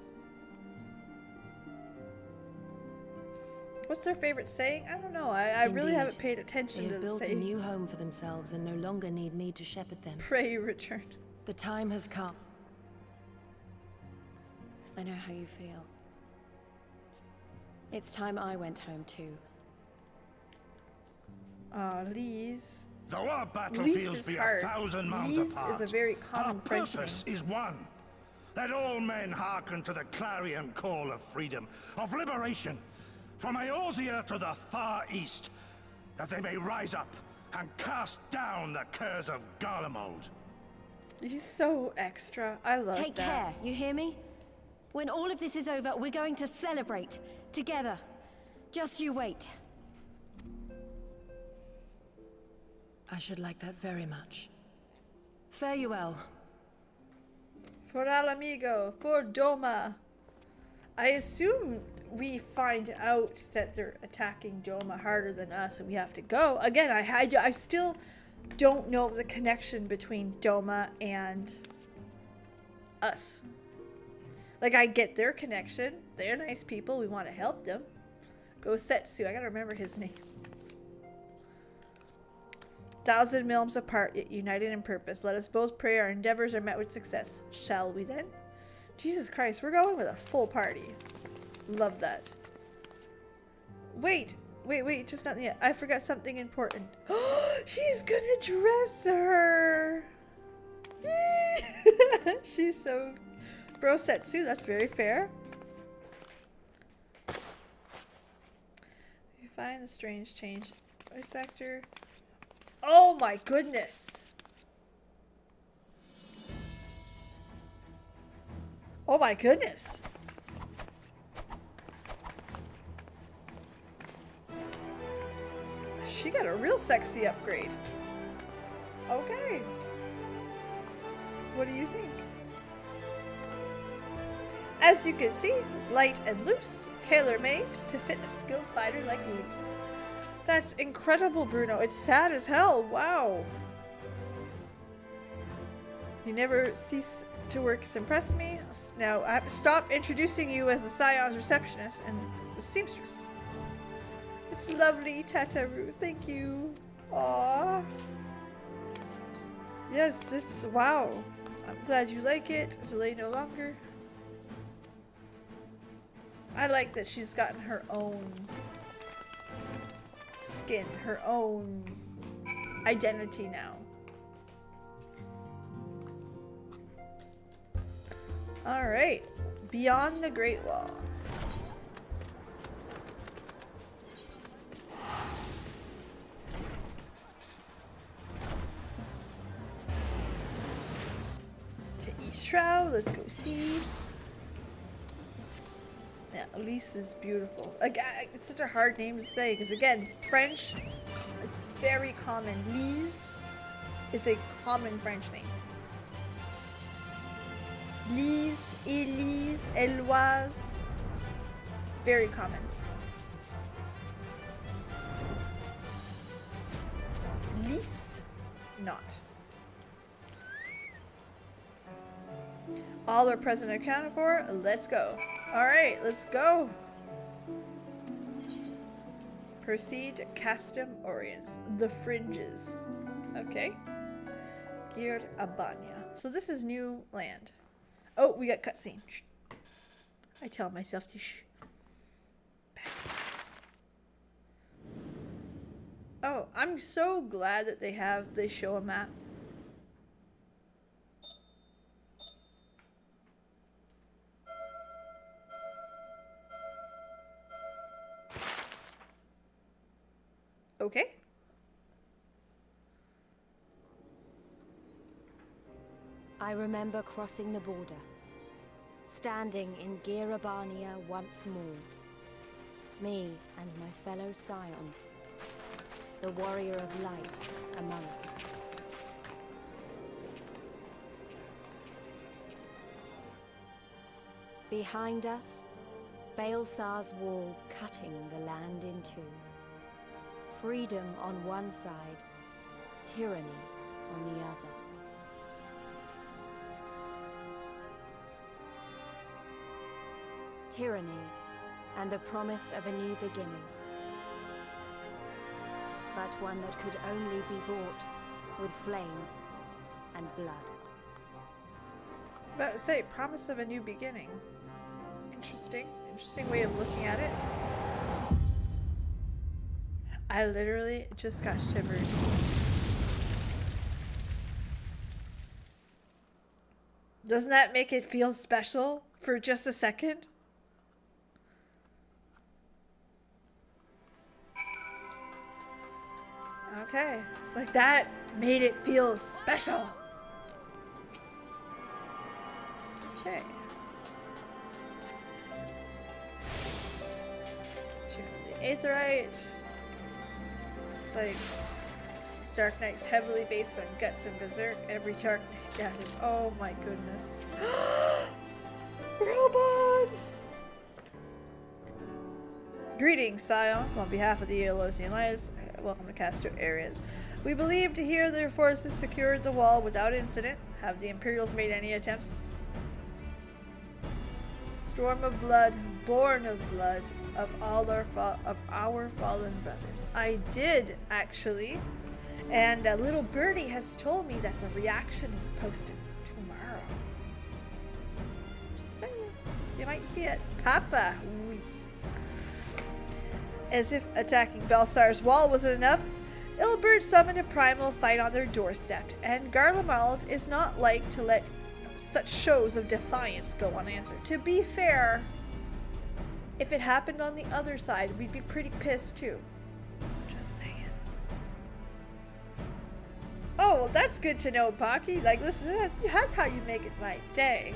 What's their favorite saying? I don't know. I really haven't paid attention
They
to
have
the
built a
saying.
new home for themselves and no longer need me to shepherd them.
Pray you return.
The time has come. I know how you feel. It's time I went home too.
Lise.
Though our
Lise
battlefields
is
be
hard.
1,000 miles
Lise
apart,
is a very common
our
French
purpose
name.
is one. Let all men hearken to the clarion call of freedom, of liberation, from Eorzea to the far east, that they may rise up and cast down the curse of Garlemald.
He's so extra. I love
Take
that.
care, you hear me? When all of this is over, we're going to celebrate together. Just you wait.
I should like that very much. Fare you well.
For Alamigo, for Doma. I assume we find out that they're attacking Doma harder than us and we have to go. Again, I still don't know the connection between Doma and us. Like, I get their connection. They're nice people. We want to help them. Go Setsu. I gotta remember his name. 1,000 milms apart, yet united in purpose. Let us both pray our endeavors are met with success. Shall we then? Jesus Christ, we're going with a full party. Love that. Wait, just not yet. I forgot something important. She's gonna dress her. She's so... Bro Setsu, that's very fair. You find a strange change. Voice actor. Oh my goodness. Oh my goodness. She got a real sexy upgrade. Okay. What do you think? As you can see, light and loose, tailor-made to fit a skilled fighter like Lise. That's incredible, Bruno. It's sad as hell. Wow. You never cease to work has impressed me. Now, I have to stop introducing you as the Scion's receptionist and the seamstress. It's lovely, Tataru. Thank you. Aww. Yes, it's... Wow. I'm glad you like it. Delay no longer. I like that she's gotten her own skin, her own identity now. Alright, beyond the Great Wall. To East Shroud, let's go see. Yeah, Elise is beautiful. Again, it's such a hard name to say because again, French, it's very common. Lise is a common French name. Lise, Elise, Eloise, very common. Lise, not. All are present and accounted for. Let's go. Alright, let's go. Proceed to Castum Orients. The Fringes. Okay. Geared Abania. So this is new land. Oh, we got cutscene. Shh. I tell myself to shh. Oh, I'm so glad that they show a map. Okay.
I remember crossing the border, standing in Girabania once more. Me and my fellow scions, the warrior of light among us. Behind us, Baelsar's wall cutting the land in two. Freedom on one side, tyranny on the other. Tyranny and the promise of a new beginning. But one that could only be bought with flames and blood.
About to say, promise of a new beginning. Interesting way of looking at it. I literally just got shivers. Doesn't that make it feel special for just a second? Okay, like that made it feel special. Okay. The Aetherite. It's like Dark Knight's heavily based on Guts and Berserk. Every Dark Knight added. Oh my goodness. Robot! Greetings, Scions. On behalf of the Eolosian Alliance, welcome to Castor Areas. We believe to hear their forces secured the wall without incident. Have the Imperials made any attempts? Storm of blood, born of blood, of all our fallen brothers. I did, actually. And little birdie has told me that the reaction will be posted tomorrow. Just saying. You might see it. Papa. Oui. As if attacking Baelsar's wall wasn't enough, Ilbert summoned a primal fight on their doorstep, and Garlemald is not like to let such shows of defiance go unanswered. To be fair, if it happened on the other side, we'd be pretty pissed too. Just saying. Oh, well, that's good to know, Pocky. Like, listen, that's how you make it my day.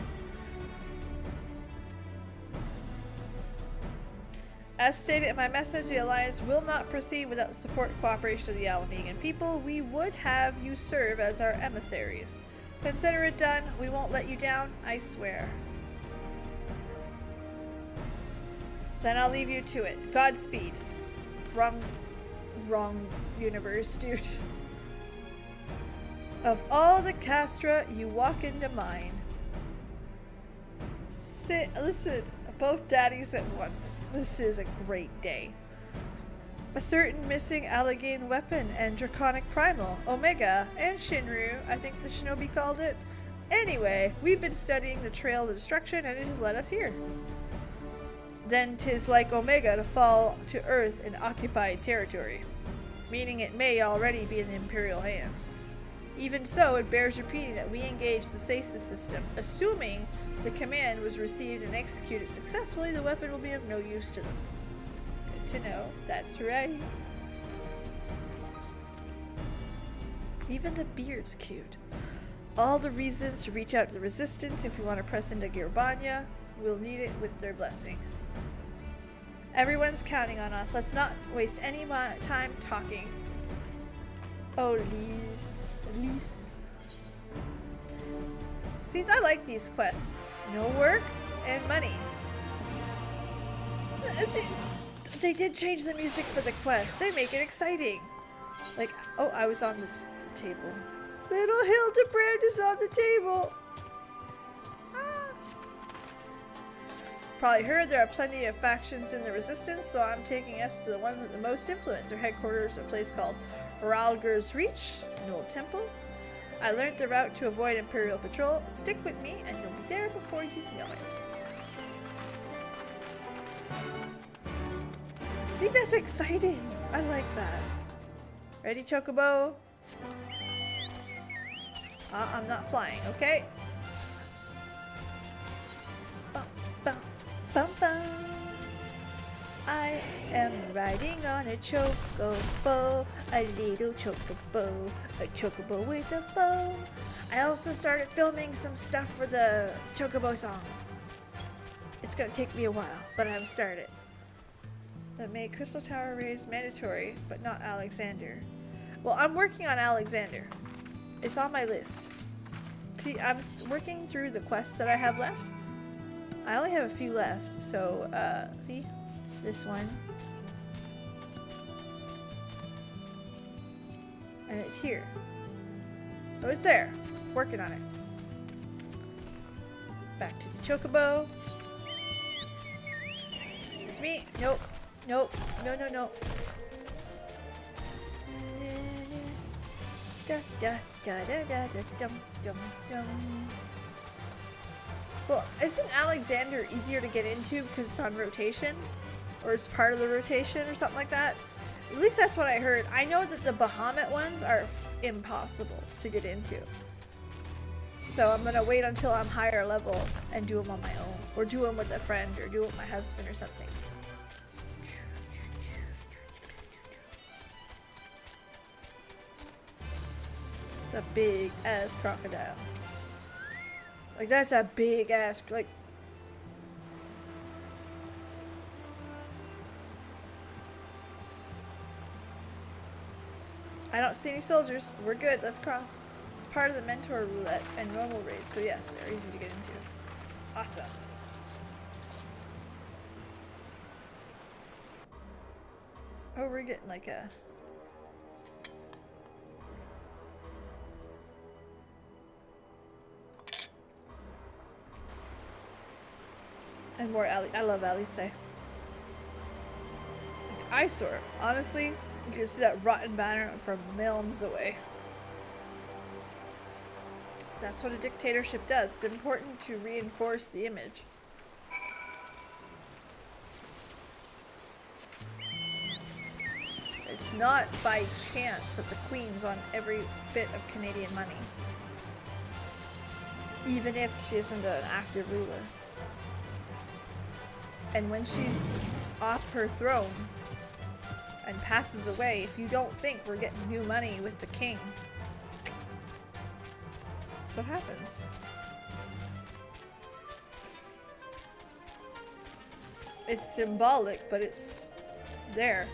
As stated in my message, the Alliance will not proceed without the support and cooperation of the Alamegan people. We would have you serve as our emissaries. Consider it done. We won't let you down, I swear. Then I'll leave you to it. Godspeed. Wrong universe, dude. Of all the Castra, you walk into mine. Listen. Both daddies at once. This is a great day. A certain missing Alleghane weapon and Draconic Primal, Omega, and Shinru, I think the shinobi called it. Anyway, we've been studying the Trail of Destruction and it has led us here. then 'tis like Omega to fall to Earth in occupied territory, meaning it may already be in the Imperial hands. Even so, it bears repeating that we engage the stasis system. Assuming the command was received and executed successfully, the weapon will be of no use to them. Good to know. That's right. Even the beard's cute. All the reasons to reach out to the Resistance if we want to press into Girbania. We'll need it with their blessing. Everyone's counting on us. Let's not waste any time talking. Oh, Lise. See, I like these quests. No work and money. They did change the music for the quest. They make it exciting. Like, oh, I was on this table. Little Hildebrand is on the table. Probably heard there are plenty of factions in the Resistance, so I'm taking us to the one with the most influence. Their headquarters are a place called Ralger's Reach, an old temple. I learned the route to avoid Imperial patrol. Stick with me and you'll be there before you know it. See, that's exciting. I like that. Ready, Chocobo? I'm not flying, okay? Bum, bum, bum, bum. I am riding on a chocobo, a little chocobo, a chocobo with a bow. I also started filming some stuff for the chocobo song. It's gonna take me a while, but I've started. That made Crystal Tower raids mandatory, but not Alexander. Well, I'm working on Alexander. It's on my list. See, I'm working through the quests that I have left. I only have a few left, so, see? This one. And it's here. So it's there. Working on it. Back to the chocobo. Excuse me. Nope. Nope. No, no, no. Da da da da da da dum dum dum. Well, isn't Alexander easier to get into because it's on rotation? Or it's part of the rotation or something like that? At least that's what I heard. I know that the Bahamut ones are impossible to get into. So I'm gonna wait until I'm higher level and do them on my own. Or do them with a friend or do it with my husband or something. It's a big ass crocodile. Like, that's a big ass, like... I don't see any soldiers. We're good. Let's cross. It's part of the mentor roulette and normal raids, so yes, they're easy to get into. Awesome. Oh, we're getting like a... And more Ali. I love Alice. Like, eyesore. Honestly, you can see that rotten banner from milms away. That's what a dictatorship does. It's important to reinforce the image. It's not by chance that the Queen's on every bit of Canadian money. Even if she isn't an active ruler. And when she's off her throne and passes away, if you don't think we're getting new money with the king, that's what happens. It's symbolic, but it's there.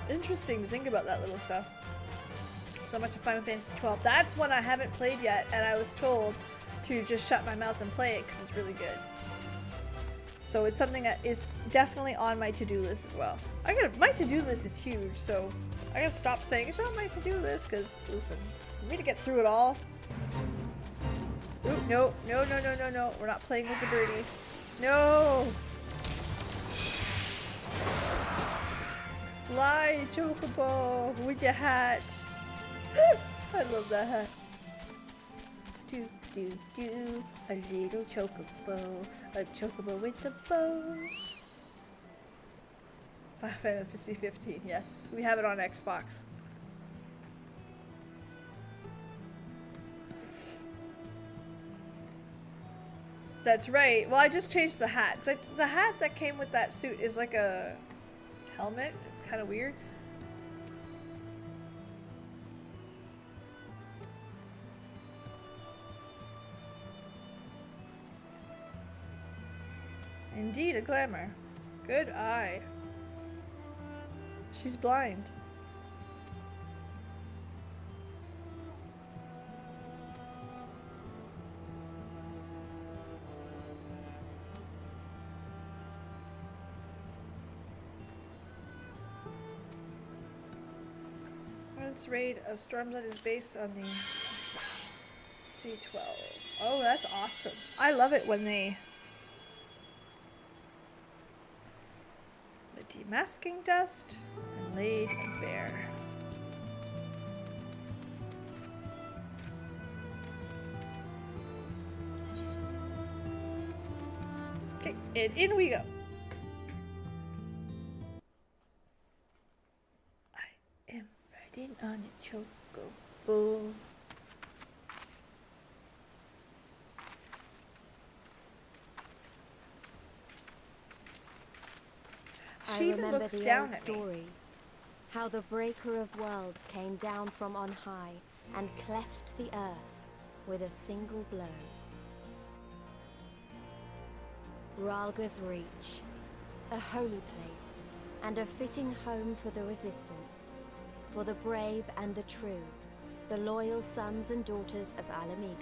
Interesting to think about that little stuff. So much of Final Fantasy XII. That's one I haven't played yet, and I was told to just shut my mouth and play it because it's really good. So it's something that is definitely on my to-do list as well. My to-do list is huge, so I gotta stop saying it's on my to-do list because, listen, for me to get through it all. Ooh, no, no, no, no, no, no. We're not playing with the birdies. No! Fly, Chocobo, with your hat. I love that hat. do, do, do. A little chocobo. A chocobo with a bow. Final Fantasy 15, yes. We have it on Xbox. That's right. Well, I just changed the hat. Like, the hat that came with that suit is like a helmet. It's kind of weird. Indeed, a glamour. Good eye. She's blind. Its raid of Stormblood is based on the C12. Oh, that's awesome. I love it when they... The demasking dust and laid bare. Okay, and in we go. Riding on a chocobo. She even looks down at me.
How the breaker of worlds came down from on high and cleft the earth with a single blow. Ralga's Reach, a holy place and a fitting home for the resistance. For the brave and the true, the loyal sons and daughters of Alamigo.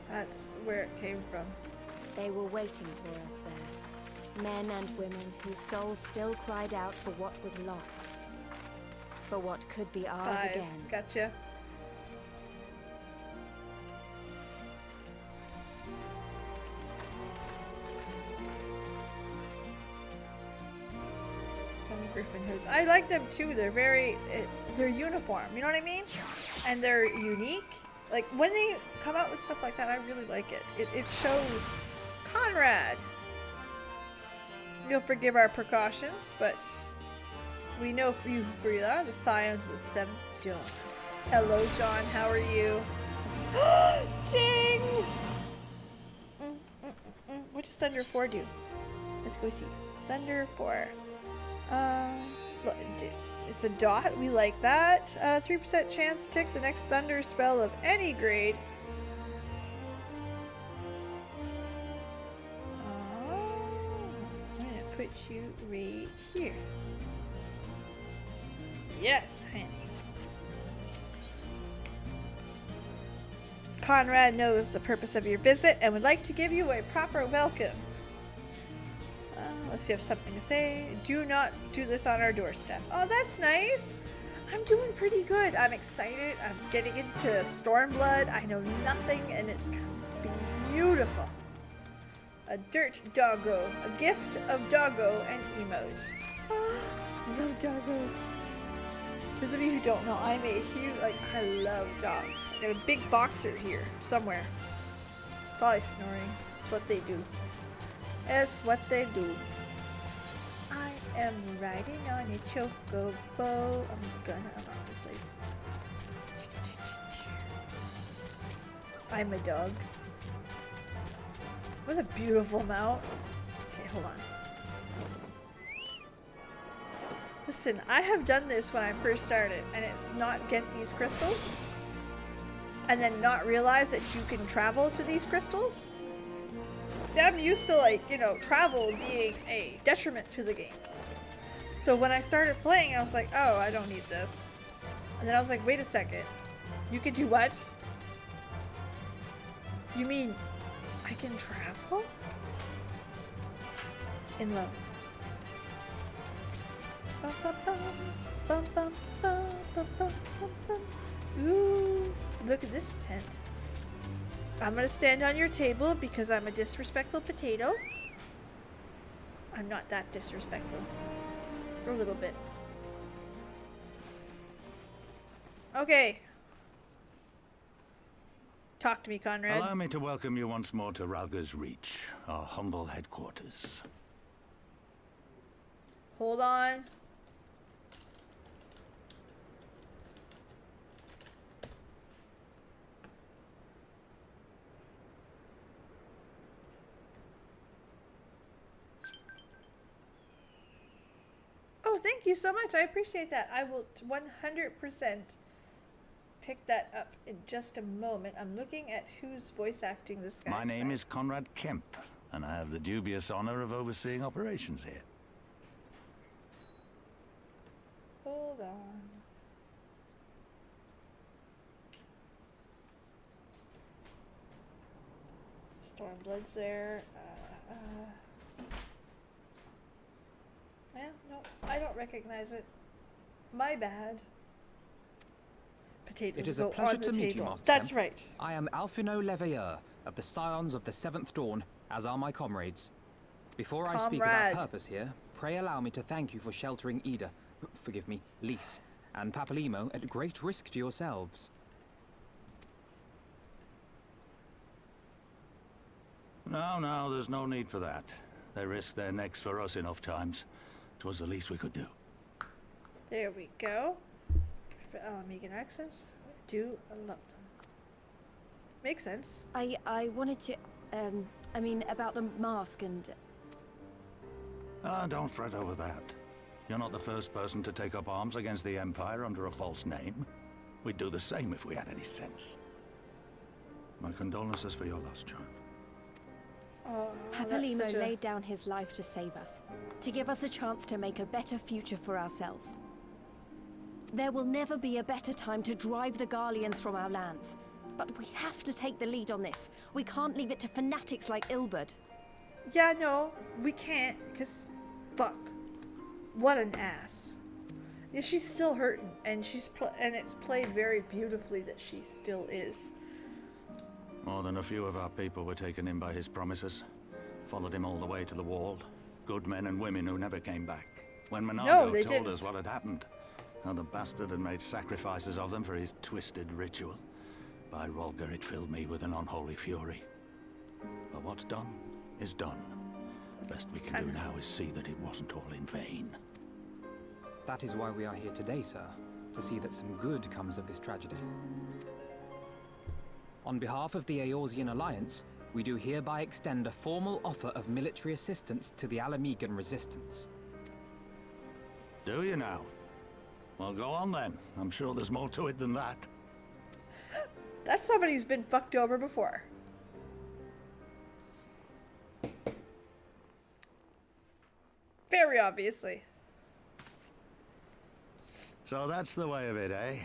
That's where it came from.
They were waiting for us there. Men and women whose souls still cried out for what was lost. For what could be ours again.
Gotcha. Griffin hoods. I like them too. They're very, they're uniform. You know what I mean? And they're unique. Like when they come out with stuff like that, I really like it. It shows Conrad. You'll forgive our precautions, but we know for you are the scions of the 7th John. Hello, John. How are you? Ding! What does Thunder 4 do? Let's go see. Thunder 4. It's a dot. We like that. 3% chance to take the next thunder spell of any grade. I'm gonna put you right here. Yes, honey. Conrad knows the purpose of your visit and would like to give you a proper welcome. Unless you have something to say, do not do this on our doorstep. Oh, that's nice. I'm doing pretty good. I'm excited. I'm getting into Stormblood. I know nothing, and it's beautiful. A dirt doggo. A gift of doggo and emote. Oh, love doggos. Those of you who don't know, I'm a huge, I love dogs. I got a big boxer here, somewhere. Probably snoring. It's what they do. It's what they do. I am riding on a chocobo. I'm gonna around this place. I'm a dog. What a beautiful mount. Okay, hold on. Listen, I have done this when I first started, and it's not get these crystals, and then not realize that you can travel to these crystals. See, I'm used to, travel being a detriment to the game. So when I started playing, I was like, oh, I don't need this. And then I was like, wait a second. You can do what? You mean I can travel? In love. Ooh, look at this tent. I'm gonna stand on your table because I'm a disrespectful potato. I'm not that disrespectful. For a little bit. Okay. Talk to me, Conrad.
Allow me to welcome you once more to Ralga's Reach, our humble headquarters.
Hold on. Oh, thank you so much. I appreciate that. I will 100% pick that up in just a moment. I'm looking at who's voice acting this guy.
My name is Conrad Kemp, and I have the dubious honor of overseeing operations here.
Hold on. Stormblood's there. Yeah, no, I don't recognize it. My bad. Potatoes
It is a
go
pleasure
on the
to meet you,
table.
Master
That's
Kemp.
right.
I am Alphino Leveilleur of the Scions of the Seventh Dawn, as are my comrades. Before I speak of our purpose here, pray allow me to thank you for sheltering Ida, forgive me, Lys, and Papalymo at great risk to yourselves.
No, there's no need for that. They risked their necks for us enough times. 'Twas the least we could do.
There we go. Megan accents. Do a lot. Makes sense.
I wanted to, I mean, about the mask and...
Don't fret over that. You're not the first person to take up arms against the Empire under a false name. We'd do the same if we had any sense. My condolences for your loss, child.
Oh,
Papalymo laid down his life to save us, to give us a chance to make a better future for ourselves. There will never be a better time to drive the Garleans from our lands. But we have to take the lead on this. We can't leave it to fanatics like Ilberd.
Yeah, no, we can't, because fuck. What an ass. Yeah, she's still hurting, and and it's played very beautifully that she still is.
More than a few of our people were taken in by his promises. Followed him all the way to the wall. Good men and women who never came back. When Monargo told us what had happened, how the bastard had made sacrifices of them for his twisted ritual, by Rolger it filled me with an unholy fury. But what's done is done. The best we can do now is see that it wasn't all in vain.
That is why we are here today, sir, to see that some good comes of this tragedy. On behalf of the Eorzean Alliance, we do hereby extend a formal offer of military assistance to the Alamegan resistance.
Do you now? Well, go on then. I'm sure there's more to it than that.
That's somebody who's been fucked over before. Very obviously.
So that's the way of it, eh?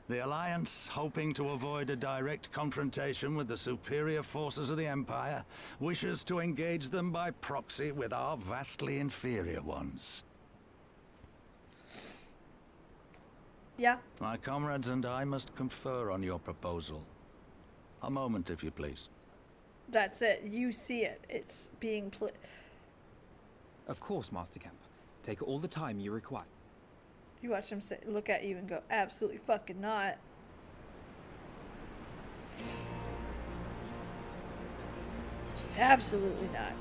The Alliance, hoping to avoid a direct confrontation with the superior forces of the Empire, wishes to engage them by proxy with our vastly inferior ones.
Yeah.
My comrades and I must confer on your proposal. A moment, if you please.
That's it. You see it. It's being played.
Of course, Master Kemp. Take all the time you require.
You watch him look at you and go, absolutely fucking not. Absolutely not.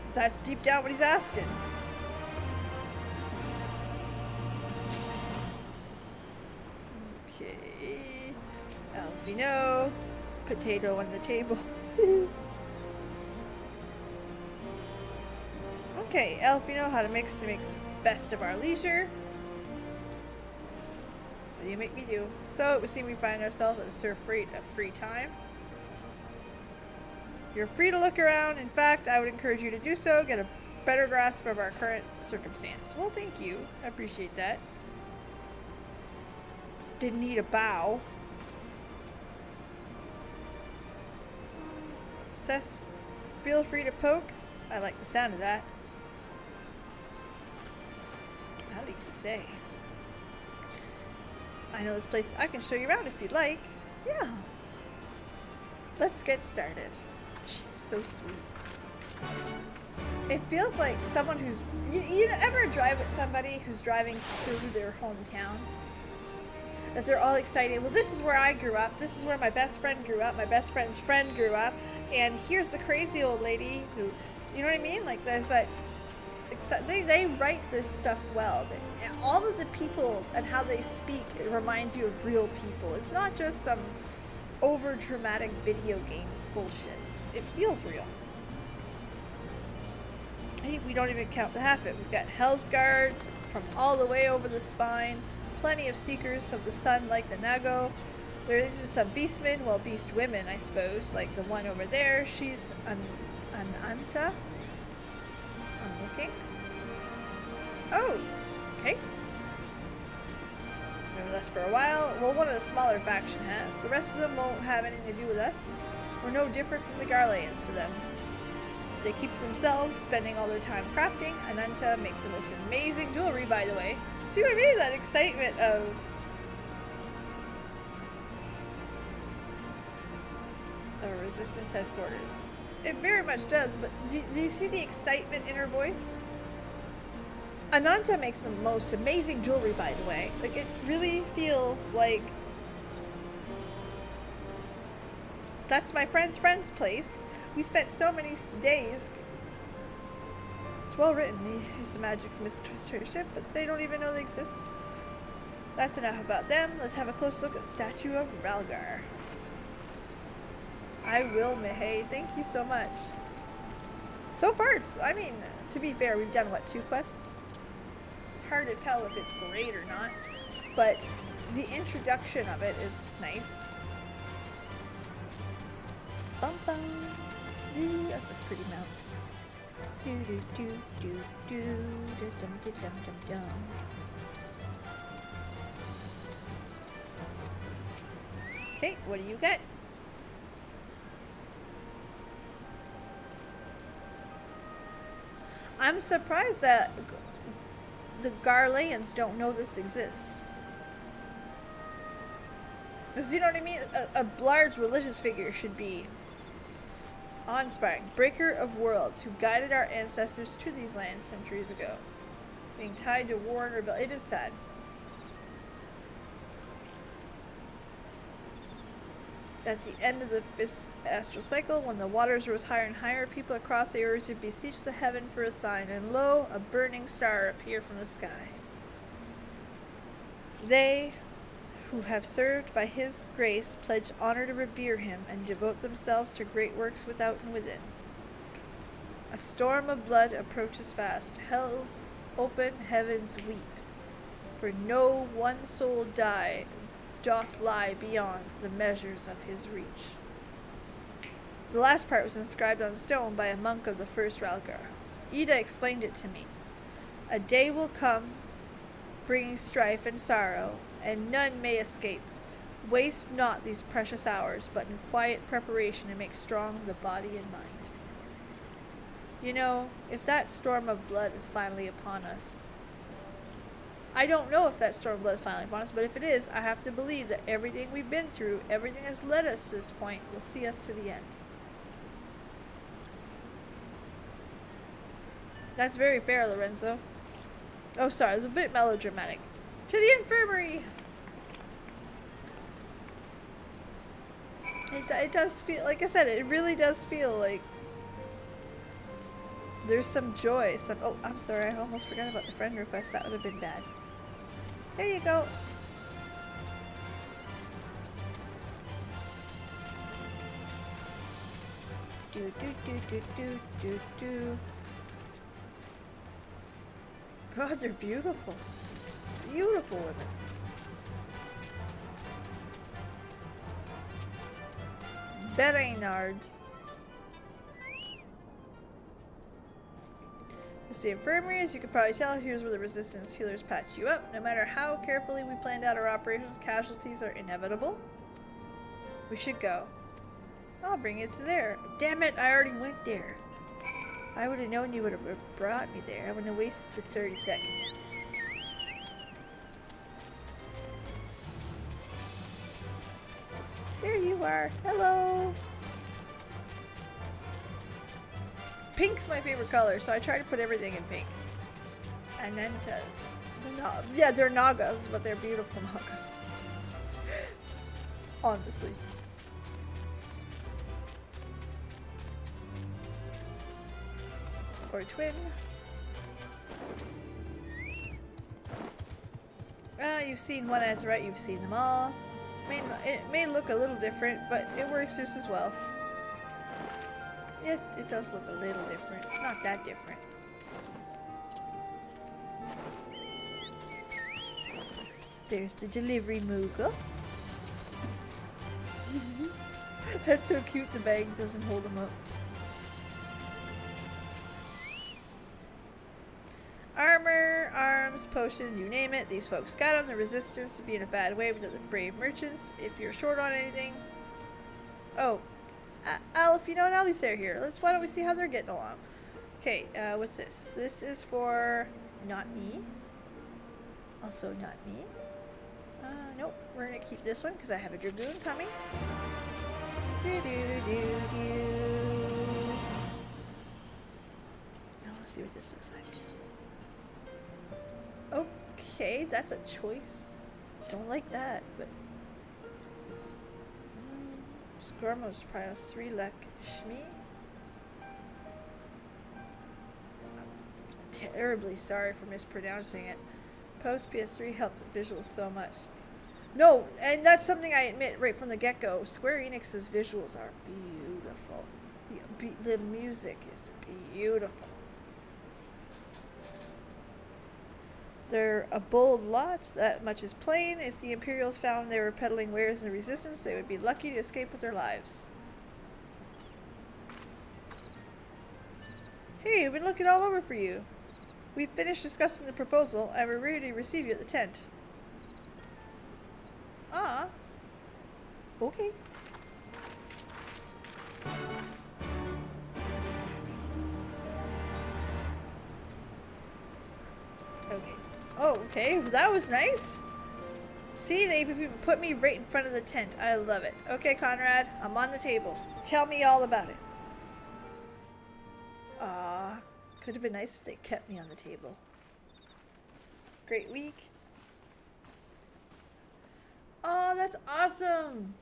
So that's deep down what he's asking. Okay. Alphino. Potato on the table. Okay, Alphino, how to mix to make the best of our leisure. What do you make me do? So it would seem we find ourselves at a surf rate of free time. You're free to look around. In fact, I would encourage you to do so. Get a better grasp of our current circumstance. Well, thank you. I appreciate that. Didn't need a bow. Cess, feel free to poke. I like the sound of that. How do you say? I know this place. I can show you around if you'd like. Yeah. Let's get started. She's so sweet. It feels like someone who's... You ever drive with somebody who's driving through their hometown? that they're all excited. Well, this is where I grew up. This is where my best friend grew up. My best friend's friend grew up. And here's the crazy old lady who, you know what I mean? Like, there's like, they write this stuff well. All of the people and how they speak, it reminds you of real people. It's not just some over dramatic video game bullshit. It feels real. We don't even count the half of it. We've got Hell's Guards from all the way over the spine. Plenty of Seekers of the Sun like the Nago. There is some Beastmen, well, Beast women, I suppose, like the one over there. She's an Anta. I'm looking. Oh, okay. Been with us for a while. Well, one of the smaller faction has. The rest of them won't have anything to do with us. We're no different from the Garleans to them. They keep to themselves, spending all their time crafting. Ananta makes the most amazing jewelry, by the way. See what I mean? That excitement of... Resistance headquarters. It very much does, but do you see the excitement in her voice? Ananta makes the most amazing jewelry, by the way. Like, it really feels like... That's my friend's place. We spent so many days. It's well written. He used the magic's mistrustship, but they don't even know they exist. That's enough about them. Let's have a close look at Statue of Ralgar. I will, Mihei. Thank you so much. So far, I mean, to be fair, we've done, what, 2 quests? Hard to tell if it's great or not, but the introduction of it is nice. Bum bum. That's a pretty mount. Do do do do do dum dum dum dum. Okay, what do you get? I'm surprised that the Garleans don't know this exists. Because you know what I mean? A large religious figure should be awe-inspiring. Breaker of worlds, who guided our ancestors to these lands centuries ago. Being tied to war and rebellion. It is sad. At the end of the astral cycle, when the waters rose higher and higher, people across the earth would beseech the heaven for a sign, and lo, a burning star appeared from the sky. They who have served by his grace pledge honor to revere him and devote themselves to great works without and within. A storm of blood approaches fast. Hell's open heavens weep. For no one soul doth lie beyond the measures of his reach. The last part was inscribed on stone by a monk of the first Ralgar. Ida explained it to me. A day will come, bringing strife and sorrow, and none may escape. Waste not these precious hours, but in quiet preparation to make strong the body and mind. You know, if that storm of blood is finally upon us, I don't know if that storm of blood is finally upon us, but if it is, I have to believe that everything we've been through, everything that's led us to this point, will see us to the end. That's very fair, Lorenzo. Oh, sorry, it was a bit melodramatic. To the infirmary! It does feel, like I said, it really does feel like there's some joy, oh, I'm sorry, I almost forgot about the friend request. That would have been bad. There you go. Do do do do do do do. God, they're beautiful. Beautiful women. Berenard. This is the infirmary. As you can probably tell, here's where the resistance healers patch you up. No matter how carefully we planned out our operations, casualties are inevitable. We should go. I'll bring it to there. Damn it, I already went there. I would have known you would have brought me there. I wouldn't have wasted the 30 seconds. There you are. Hello. Pink's my favorite color, so I try to put everything in pink. Anantas. Yeah, they're Nagas, but they're beautiful Nagas. Honestly. Or twin. You've seen one as right, you've seen them all. It may look a little different, but it works just as well. It does look a little different. It's not that different. There's the delivery Moogle. That's so cute, the bag doesn't hold him up. Armor, arms, potions, you name it. These folks got them. The resistance to be in a bad way with the brave merchants. If you're short on anything. Oh. Al, if you know an Alistair here. Why don't we see how they're getting along. Okay, what's this? This is for not me. Also not me. Nope. We're gonna keep this one because I have a dragoon coming. I want to see what this looks like. Okay, that's a choice. Don't like that, but Scormo's price 3 luck. Shmi. I'm terribly sorry for mispronouncing it. Post PS3 helped visuals so much. No, and that's something I admit right from the get-go. Square Enix's visuals are beautiful. The music is beautiful. They're a bold lot, that much is plain. If the Imperials found they were peddling wares in the Resistance, they would be lucky to escape with their lives. Hey, we've been looking all over for you. We've finished discussing the proposal, and we're ready to receive you at the tent. Ah. Okay. Okay. Oh, okay. That was nice. See, they put me right in front of the tent. I love it. Okay, Conrad, I'm on the table. Tell me all about it. Could have been nice if they kept me on the table. Great week. Oh, that's awesome.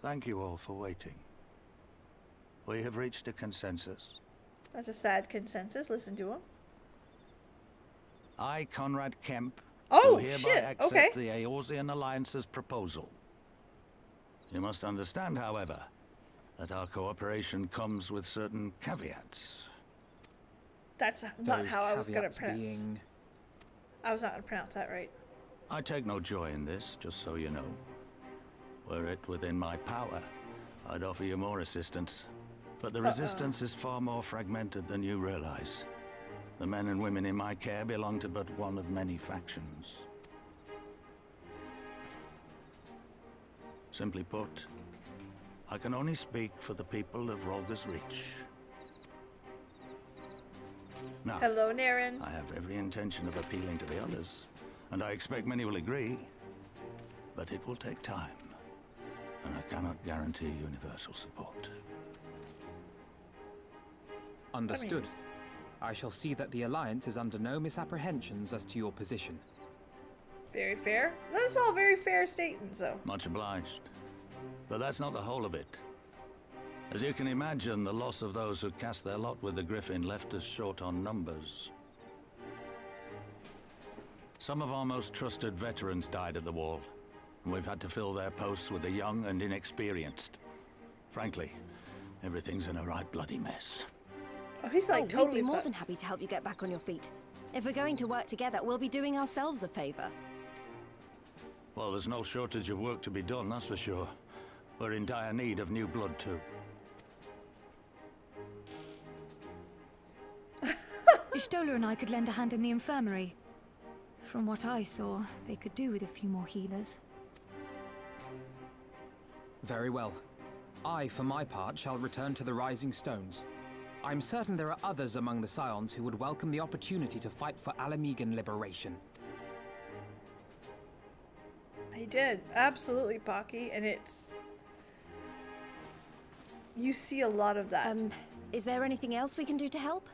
Thank you all for waiting. We have reached a consensus.
That's a sad consensus. Listen to him.
I, Conrad Kemp,
do
hereby accept the Eorzean Alliance's proposal. You must understand, however, that our cooperation comes with certain caveats.
That's not how I was going to pronounce. I was not going to pronounce that right.
I take no joy in this, just so you know. Were it within my power, I'd offer you more assistance. But the Resistance is far more fragmented than you realize. The men and women in my care belong to but one of many factions. Simply put, I can only speak for the people of Rolga's Reach. Now,
hello, Naren.
I have every intention of appealing to the others, and I expect many will agree. But it will take time, and I cannot guarantee universal support.
Understood. I shall see that the Alliance is under no misapprehensions as to your position.
Very fair. That's all very fair statements, though.
Much obliged. But that's not the whole of it. As you can imagine, the loss of those who cast their lot with the Griffin left us short on numbers. Some of our most trusted veterans died at the wall, and we've had to fill their posts with the young and inexperienced. Frankly, everything's in a right bloody mess.
Oh, he's like totally
we'd be more than happy to help you get back on your feet. If we're going to work together, we'll be doing ourselves a favor.
Well, there's no shortage of work to be done, that's for sure. We're in dire need of new blood, too.
Ishtola and I could lend a hand in the infirmary. From what I saw, they could do with a few more healers.
Very well. I, for my part, shall return to the Rising Stones. I'm certain there are others among the Scions who would welcome the opportunity to fight for Alamegan liberation.
He did. Absolutely, Pocky. And it's... You see a lot of that.
Is there anything else we can do to help?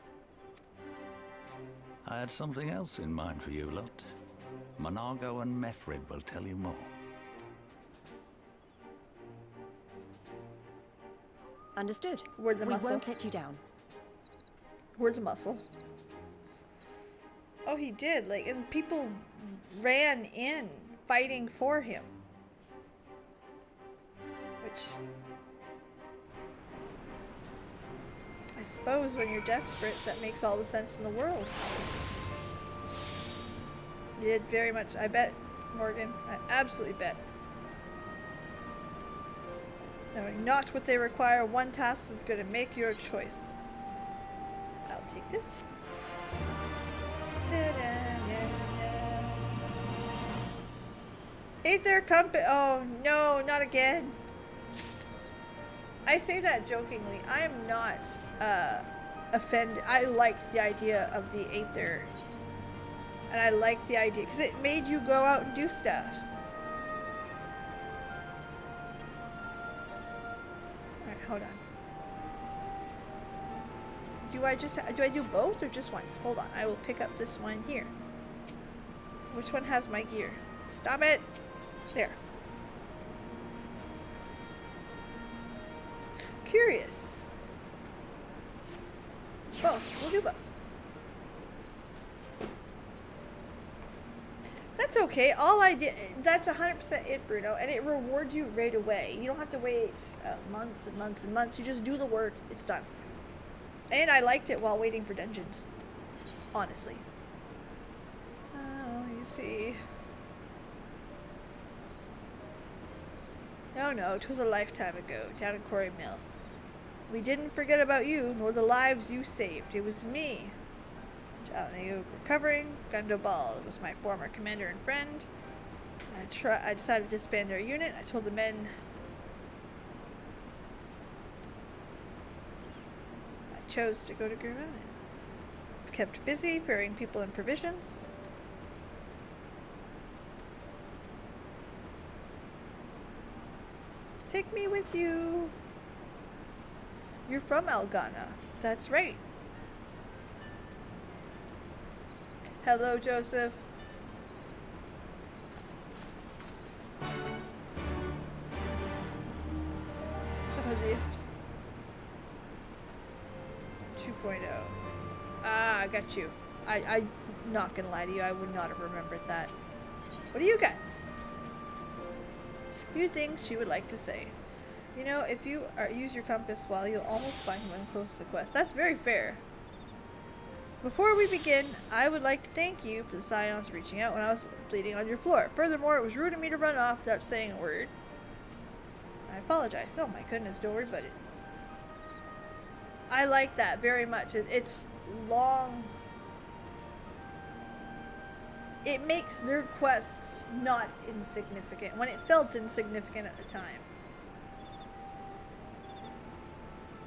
I had something else in mind for you lot. Monargo and Mefrid will tell you more.
Understood.
Where'd the muscle?
We won't let you down.
Where's the muscle? Oh, he did. Like, and people ran in fighting for him. Which, I suppose when you're desperate, that makes all the sense in the world. You did very much. I bet, Morgan. I absolutely bet. Knowing not what they require, one task is going to make your choice. I'll take this. Ain't there company? Oh no, not again. I say that jokingly. I am not offended. I liked the idea of the Aether. And I liked the idea because it made you go out and do stuff. Alright, hold on. Do I do both or just one? Hold on, I will pick up this one here. Which one has my gear? Stop it! There. Curious. Both. We'll do both. That's okay. All I did, that's 100% it, Bruno, and it rewards you right away. You don't have to wait months and months and months. You just do the work. It's done. And I liked it while waiting for dungeons. Honestly. Let me see. No, it was a lifetime ago, down in Quarry Mill. We didn't forget about you, nor the lives you saved. It was me. Telling you, recovering. Gundobald was my former commander and friend. I decided to disband our unit. I told the men I chose to go to Grimma. I've kept busy ferrying people and provisions. Take me with you. You're from Algana. That's right. Hello, Joseph. Some of the 2.0. Ah, I got you. I'm not gonna lie to you. I would not have remembered that. What do you got? Few things she would like to say. You know, if you use your compass well, you'll almost find one close to the quest. That's very fair. Before we begin, I would like to thank you for the scions reaching out when I was bleeding on your floor. Furthermore, it was rude of me to run off without saying a word. I apologize. Oh my goodness, don't worry about it. I like that very much. It's long. It makes their quests not insignificant when it felt insignificant at the time.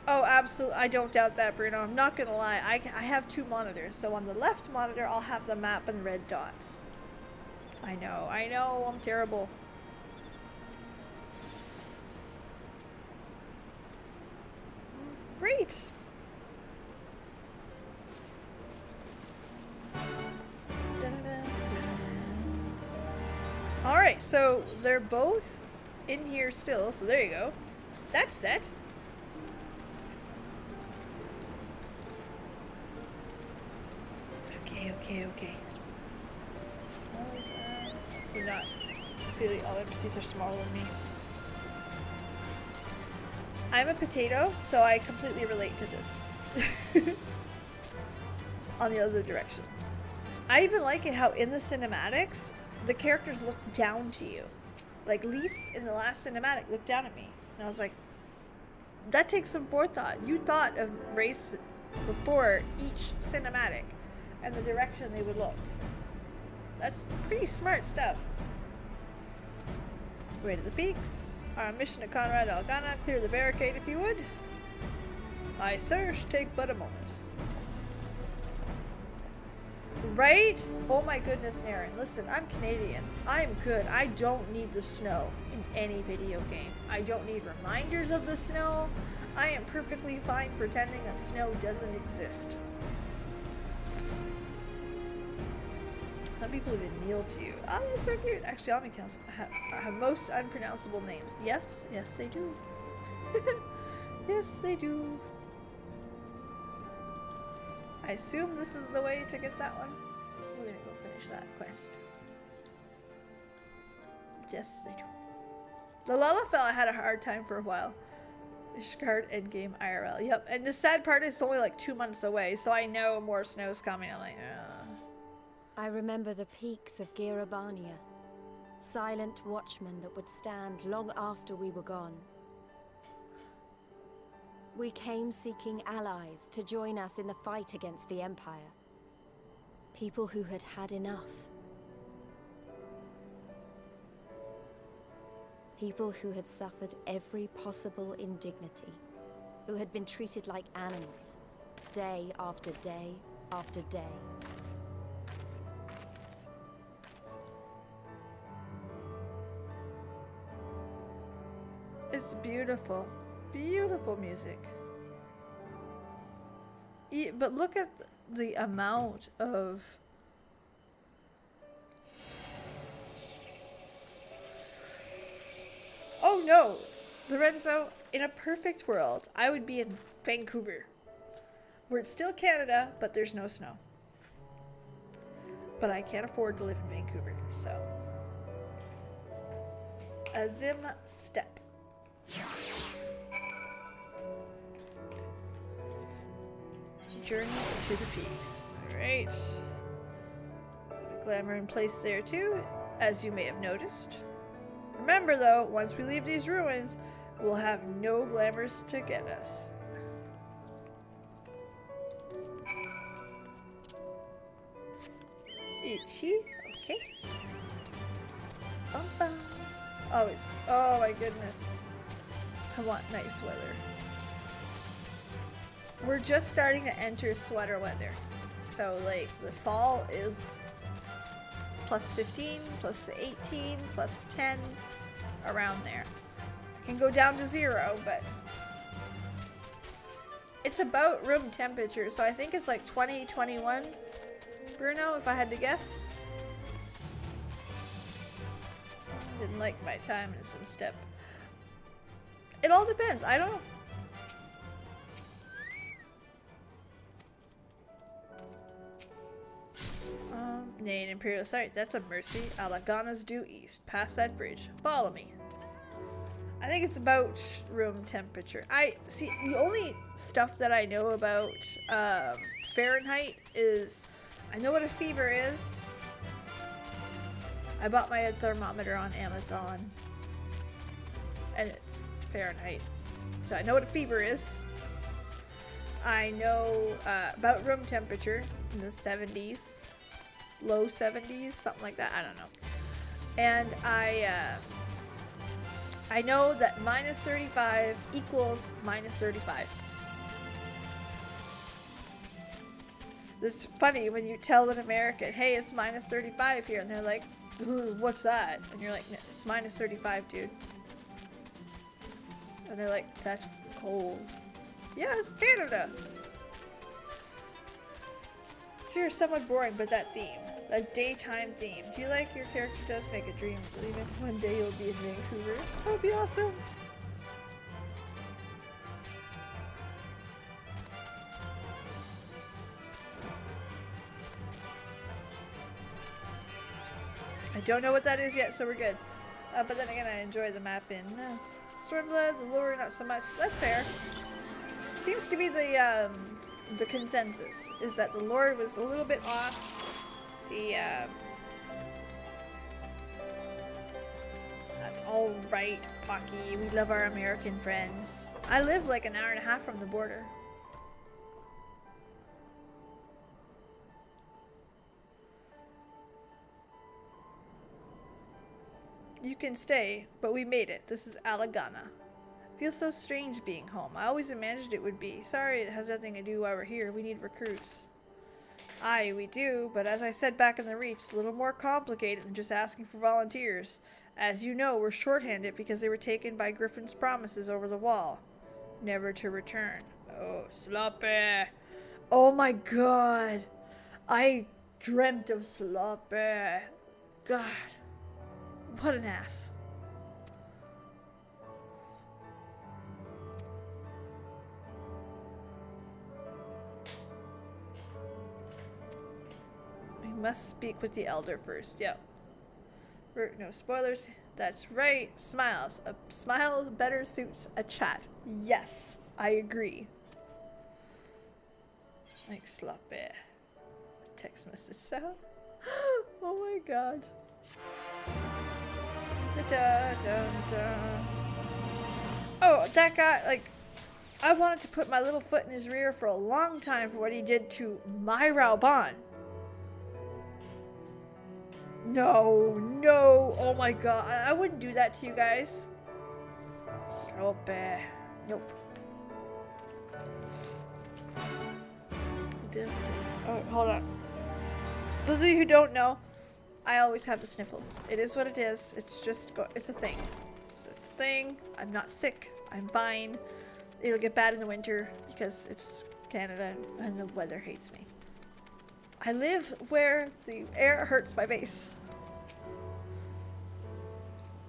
Oh, absolutely. I don't doubt that, Bruno. I'm not gonna lie. I have two monitors. So on the left monitor, I'll have the map and red dots. I know. I'm terrible. Great. Alright, so they're both in here still. So there you go. That's set. Okay. So not clearly all NPCs are smaller than me. I'm a potato, so I completely relate to this. On the other direction. I even like it how in the cinematics, the characters look down to you. Like Lise in the last cinematic looked down at me. And I was like, that takes some forethought. You thought of race before each cinematic and the direction they would look. That's pretty smart stuff. Way to the peaks. Our mission to Conrad Algana. Clear the barricade if you would. Aye, sir. Should take but a moment. Right? Oh my goodness, Aaron. Listen, I'm Canadian. I'm good. I don't need the snow in any video game. I don't need reminders of the snow. I am perfectly fine pretending that snow doesn't exist. Some people even kneel to you. Oh, that's so cute. Actually, all my accounts have most unpronounceable names. Yes, yes they do. Yes, they do. I assume this is the way to get that one. We're gonna go finish that quest. Yes, they do. The Lalafell I had a hard time for a while. Ishgard endgame IRL. Yep, and the sad part is it's only like 2 months away, so I know more snow's coming. I'm like,
I remember the peaks of Girabania. Silent watchmen that would stand long after we were gone. We came seeking allies to join us in the fight against the Empire. People who had had enough. People who had suffered every possible indignity. Who had been treated like animals, day after day after day.
It's beautiful. Beautiful music. But look at the amount of... Oh no! Lorenzo, in a perfect world, I would be in Vancouver. Where it's still Canada, but there's no snow. But I can't afford to live in Vancouver, so... A Zim step. Journey to the peaks. Alright. Glamour in place there too, as you may have noticed. Remember though, once we leave these ruins, we'll have no glamours to get us. Itchy. Okay. Bum bum. Always. Oh my goodness. I want nice weather. We're just starting to enter sweater weather. So like the fall is plus 15, plus 18, plus 10, around there. It can go down to 0, but it's about room temperature. So I think it's like 20, 21, Bruno, if I had to guess. Didn't like my time in some step. It all depends. I don't know. Nay, an Imperial site. That's a mercy. Alagana's due east. Past that bridge. Follow me. I think it's about room temperature. I see. The only stuff that I know about Fahrenheit is I know what a fever is. I bought my thermometer on Amazon, and it's Fahrenheit, so I know what a fever is. I know about room temperature in the 70s, low 70s, something like that. I don't know. And I know that minus 35 equals minus 35. It's funny when you tell an American, hey, it's minus 35 here, and they're like, what's that? And you're like, it's minus 35, dude. And they're like, that's cold. Yeah, it's Canada. So you're somewhat boring, but that theme, a daytime theme. Do you like your character does make a dream of leaving? One day you'll be in Vancouver. That would be awesome. I don't know what that is yet, so we're good. But then again, I enjoy the map in Stormblood, the lore not so much. That's fair. Seems to be the consensus, is that the lore was a little bit off. That's alright, Pocky. We love our American friends. I live like an hour and a half from the border. You can stay, but we made it. This is Alagana. Feels so strange being home. I always imagined it would be. Sorry, it has nothing to do while we're here. We need recruits. Aye, we do, but as I said back in the Reach, it's a little more complicated than just asking for volunteers. As you know, we're shorthanded because they were taken by Griffin's promises over the wall. Never to return. Oh, sloppy. Oh my god. I dreamt of Sloppy. God, what an ass. We must speak with the elder first. Yep. No spoilers. That's right. Smiles. A smile better suits a chat. Yes, I agree. Like Sloppy. A text message sound. Oh my god. Da, da, da. Oh, that guy, like, I wanted to put my little foot in his rear for a long time for what he did to my Rauban. No, no, oh my god, I wouldn't do that to you guys. So bad. Nope. Oh, hold on. Those of you who don't know, I always have the sniffles. It is what it is. It's just, it's a thing. It's a thing. I'm not sick. I'm fine. It'll get bad in the winter because it's Canada and the weather hates me. I live where the air hurts my base.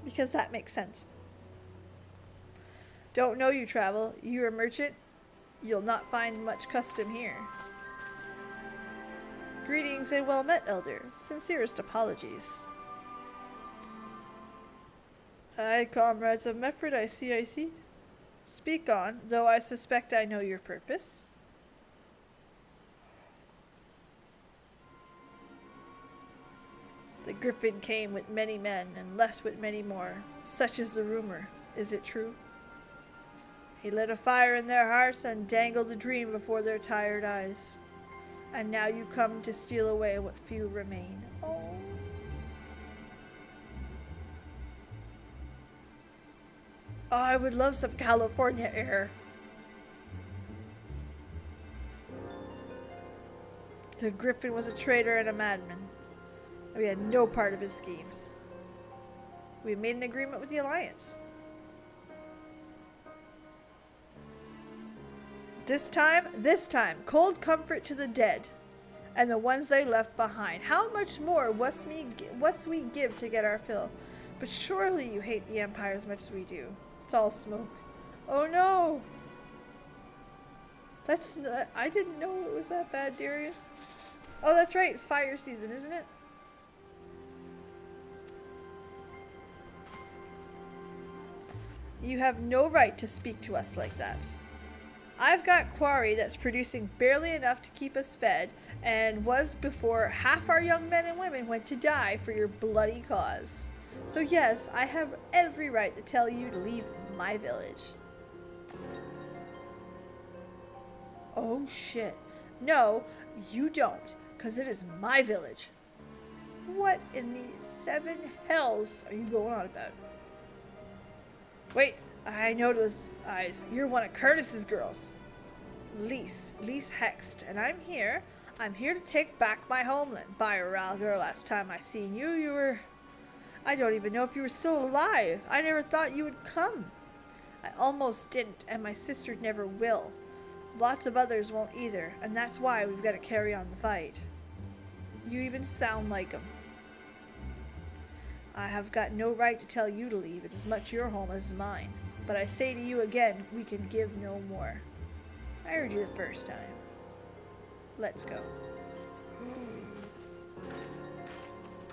Because that makes sense. Don't know you travel. You're a merchant. You'll not find much custom here. Greetings and well met, Elder. Sincerest apologies. Aye, comrades of Mefford, I see. Speak on, though I suspect I know your purpose. The griffin came with many men and left with many more. Such is the rumor. Is it true? He lit a fire in their hearts and dangled a dream before their tired eyes. And now you come to steal away what few remain. Oh. Oh, I would love some California air. The griffin was a traitor and a madman. We had no part of his schemes. We made an agreement with the Alliance. This time, cold comfort to the dead and the ones they left behind. How much more must we give to get our fill? But surely you hate the Empire as much as we do. It's all smoke. Oh no! That's not, I didn't know it was that bad, Darian. Oh, that's right. It's fire season, isn't it? You have no right to speak to us like that. I've got quarry that's producing barely enough to keep us fed, and was before half our young men and women went to die for your bloody cause. So yes, I have every right to tell you to leave my village. Oh shit. No, you don't, because it is my village. What in the seven hells are you going on about? Wait, I know those eyes. You're one of Curtis's girls. Lise Hext, and I'm here to take back my homeland. By Ralgar, last time I seen you, you were... I don't even know if you were still alive. I never thought you would come. I almost didn't, and my sister never will. Lots of others won't either, and that's why we've got to carry on the fight. You even sound like them. I have got no right to tell you to leave. It is much your home as mine. But I say to you again, we can give no more. I heard you the first time. Let's go.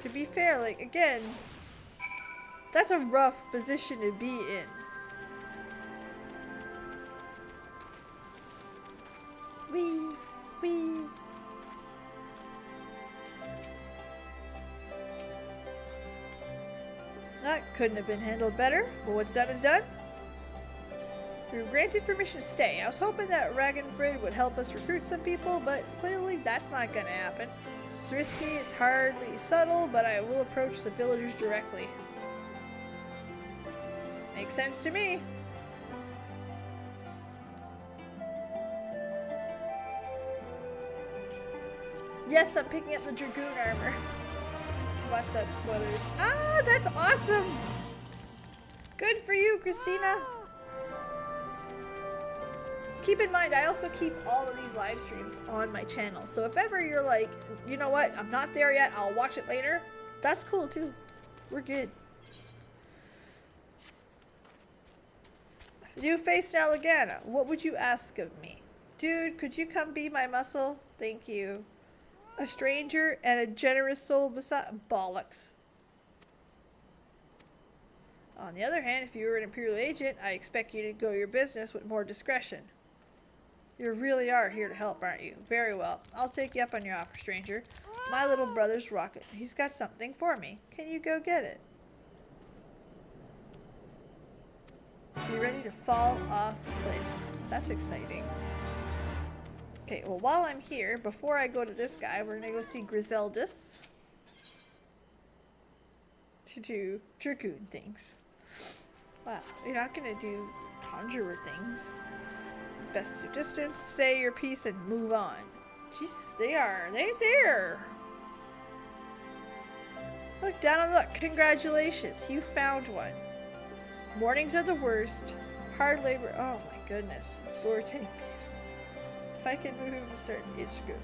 To be fair, like, again, that's a rough position to be in. Wee. That couldn't have been handled better, but what's done is done. We were granted permission to stay. I was hoping that Ragnfrid would help us recruit some people, but clearly that's not gonna happen. It's risky, it's hardly subtle, but I will approach the villagers directly. Makes sense to me. Yes, I'm picking up the Dragoon armor. To watch that spoilers. Ah, that's awesome! Good for you, Christina! Keep in mind, I also keep all of these live streams on my channel. So if ever you're like, you know what, I'm not there yet, I'll watch it later, that's cool too. We're good. New face now again. What would you ask of me? Dude, could you come be my muscle? Thank you. A stranger and a generous soul beside... Bollocks. On the other hand, if you were an Imperial agent, I expect you to go your business with more discretion. You really are here to help, aren't you? Very well. I'll take you up on your offer, stranger. My little brother's rocket. He's got something for me. Can you go get it? Be ready to fall off cliffs. That's exciting. Okay, well, while I'm here, before I go to this guy, we're gonna go see Griseldis to do Dragoon things. Wow, you're not gonna do Conjurer things. Best to distance, say your piece, and move on. Jesus, they ain't there. Look down and look. Congratulations, you found one. Mornings are the worst. Hard labor. Oh my goodness. Floor 10 beefs. If I can move a certain itch, go away.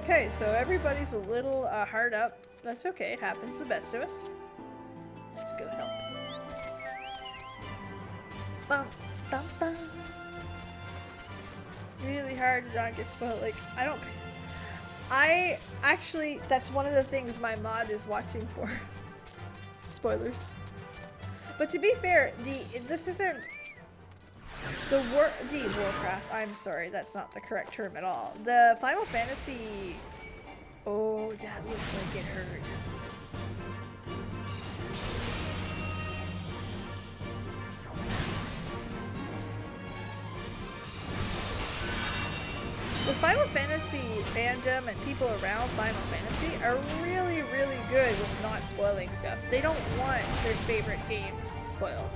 Okay, so everybody's a little hard up. That's okay, it happens to the best of us. Let's go help. Bum, bum, bum. Really hard to not get spoiled. Like, I actually, that's one of the things my mod is watching for. Spoilers. But to be fair, this isn't the Warcraft. I'm sorry, that's not the correct term at all. The Final Fantasy. Oh, that looks like it hurt. The Final Fantasy fandom and people around Final Fantasy are really, really good with not spoiling stuff. They don't want their favorite games spoiled.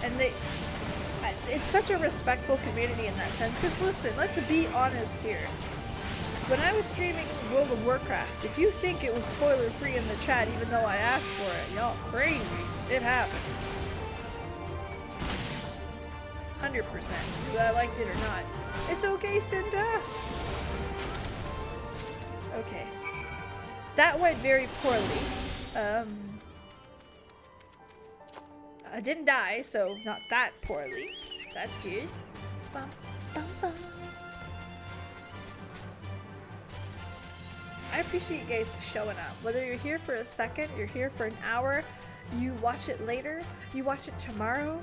And it's such a respectful community in that sense. Because listen, let's be honest here. When I was streaming World of Warcraft, if you think it was spoiler free in the chat, even though I asked for it, y'all crazy. It happened. 100%. Whether I liked it or not. It's okay, Cinda. Okay. That went very poorly. I didn't die, so not that poorly. That's good. Bum, bum, bum. I appreciate you guys showing up. Whether you're here for a second, you're here for an hour, you watch it later, you watch it tomorrow,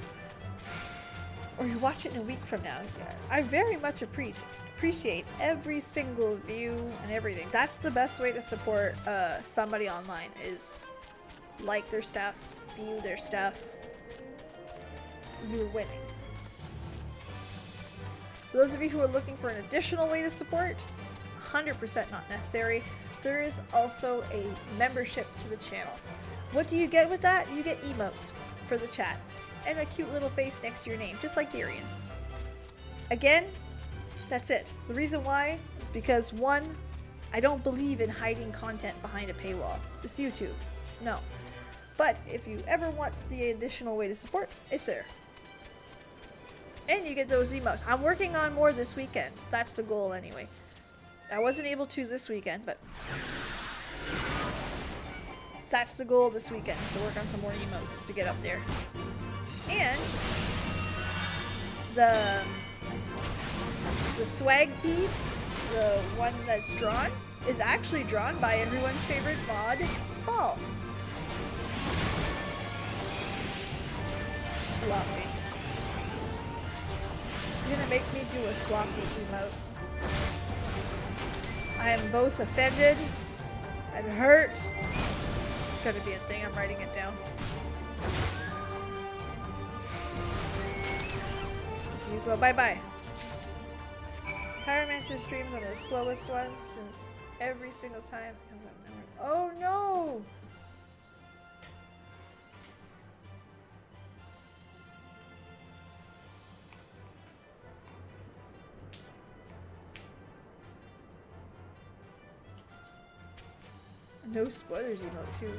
or you watch it in a week from now. I very much appreciate every single view and everything. That's the best way to support somebody online, is like their stuff, view their stuff. You're winning. For those of you who are looking for an additional way to support, 100% not necessary. There is also a membership to the channel. What do you get with that? You get emotes for the chat and a cute little face next to your name, just like Darian's. Again, that's it. The reason why is because, one, I don't believe in hiding content behind a paywall. It's YouTube. No. But if you ever want the additional way to support, it's there. And you get those emotes. I'm working on more this weekend. That's the goal anyway. I wasn't able to this weekend, but that's the goal this weekend, is to work on some more emotes to get up there. And the swag beeps, the one that's drawn, is actually drawn by everyone's favorite mod, Fall. Sloppy. You're gonna make me do a sloppy emote. I am both offended and hurt. It's gonna be a thing, I'm writing it down. You go bye-bye. Pyromancer streams one of the slowest ones since every single time. Oh no! No spoilers emote too.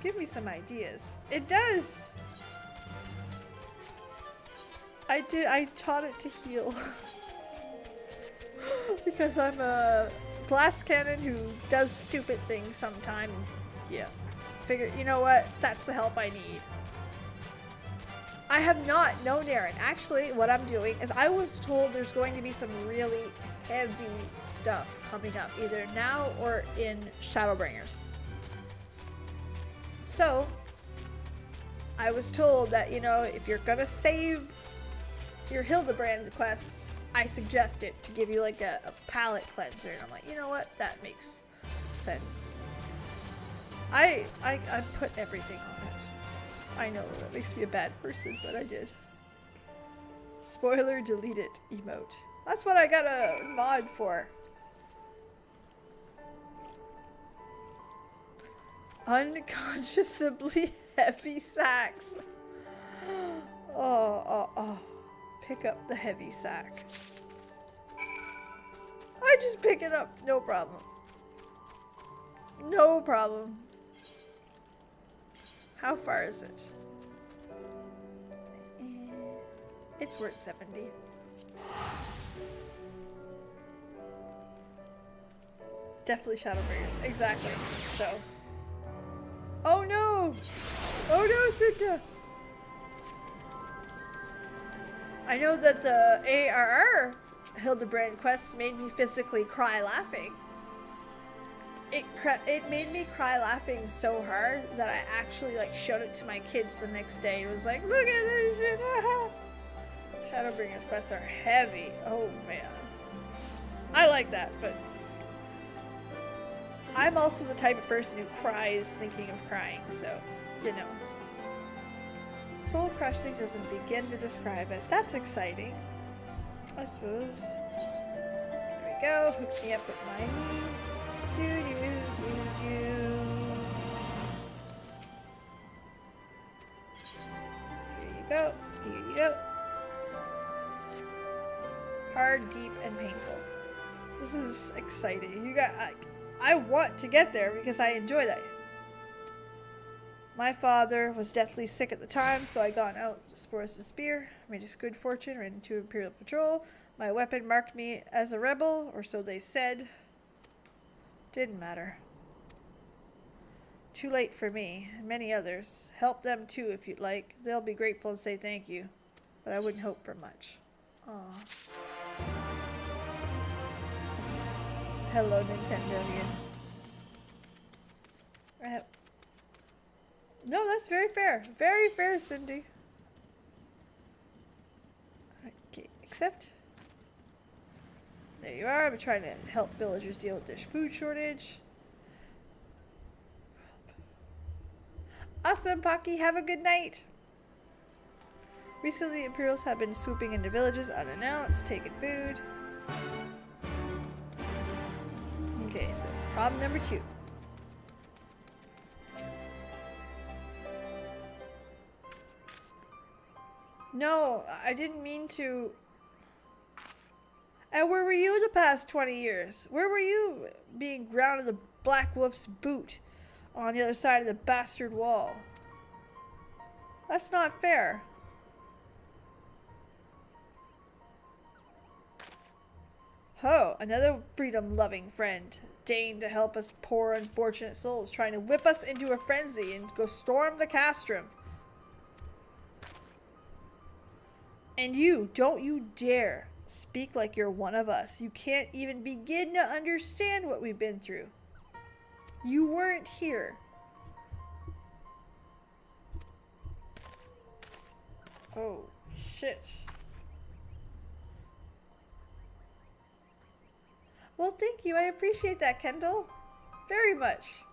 Give me some ideas. It does! I taught it to heal. Because I'm a glass cannon who does stupid things sometime. Yeah. Figure, you know what? That's the help I need. I have not known Aaron. Actually, what I'm doing is I was told there's going to be some really heavy stuff coming up, either now or in Shadowbringers. So, I was told that, you know, if you're gonna save your Hildebrand quests, I suggest it to give you like a palate cleanser. And I'm like, you know what? That makes sense. I put everything on it. I know that makes me a bad person, but I did. Spoiler deleted emote. That's what I got a mod for. Unconscionably heavy sacks. Oh. Pick up the heavy sack. I just pick it up. No problem. No problem. How far is it? It's worth 70. Definitely Shadowbringers. Exactly. So. Oh no! Oh no, Cinta! I know that the ARR Hildebrand quests made me physically cry laughing. It made me cry laughing so hard that I actually like showed it to my kids the next day. It was like, look at this shit! Shadowbringers quests are heavy. Oh man. I like that, but I'm also the type of person who cries thinking of crying, so, you know. Soul crushing doesn't begin to describe it. That's exciting, I suppose. There we go. Hook me up with my knee. Do. Here you go. Here you go. Hard, deep, and painful. This is exciting. You got. I want to get there because I enjoy that. My father was deathly sick at the time, so I got out to Sporus the Spear, made his good fortune, ran into Imperial Patrol. My weapon marked me as a rebel, or so they said. Didn't matter. Too late for me, and many others. Help them too if you'd like. They'll be grateful and say thank you, but I wouldn't hope for much. Aww. Hello, Nintendonian. No, that's very fair. Very fair, Cindy. Okay, accept. There you are. I'm trying to help villagers deal with their food shortage. Awesome, Pocky. Have a good night. Recently, Imperials have been swooping into villages unannounced, taking food. Okay, so problem number 2. No, I didn't mean to. And where were you the past 20 years? Where were you being ground in the Black Wolf's boot on the other side of the bastard wall? That's not fair. Oh, another freedom-loving friend. Deigned to help us poor unfortunate souls, trying to whip us into a frenzy and go storm the castrum. And you, don't you dare speak like you're one of us. You can't even begin to understand what we've been through. You weren't here. Oh, shit. Well, thank you. I appreciate that, Kendall. Very much.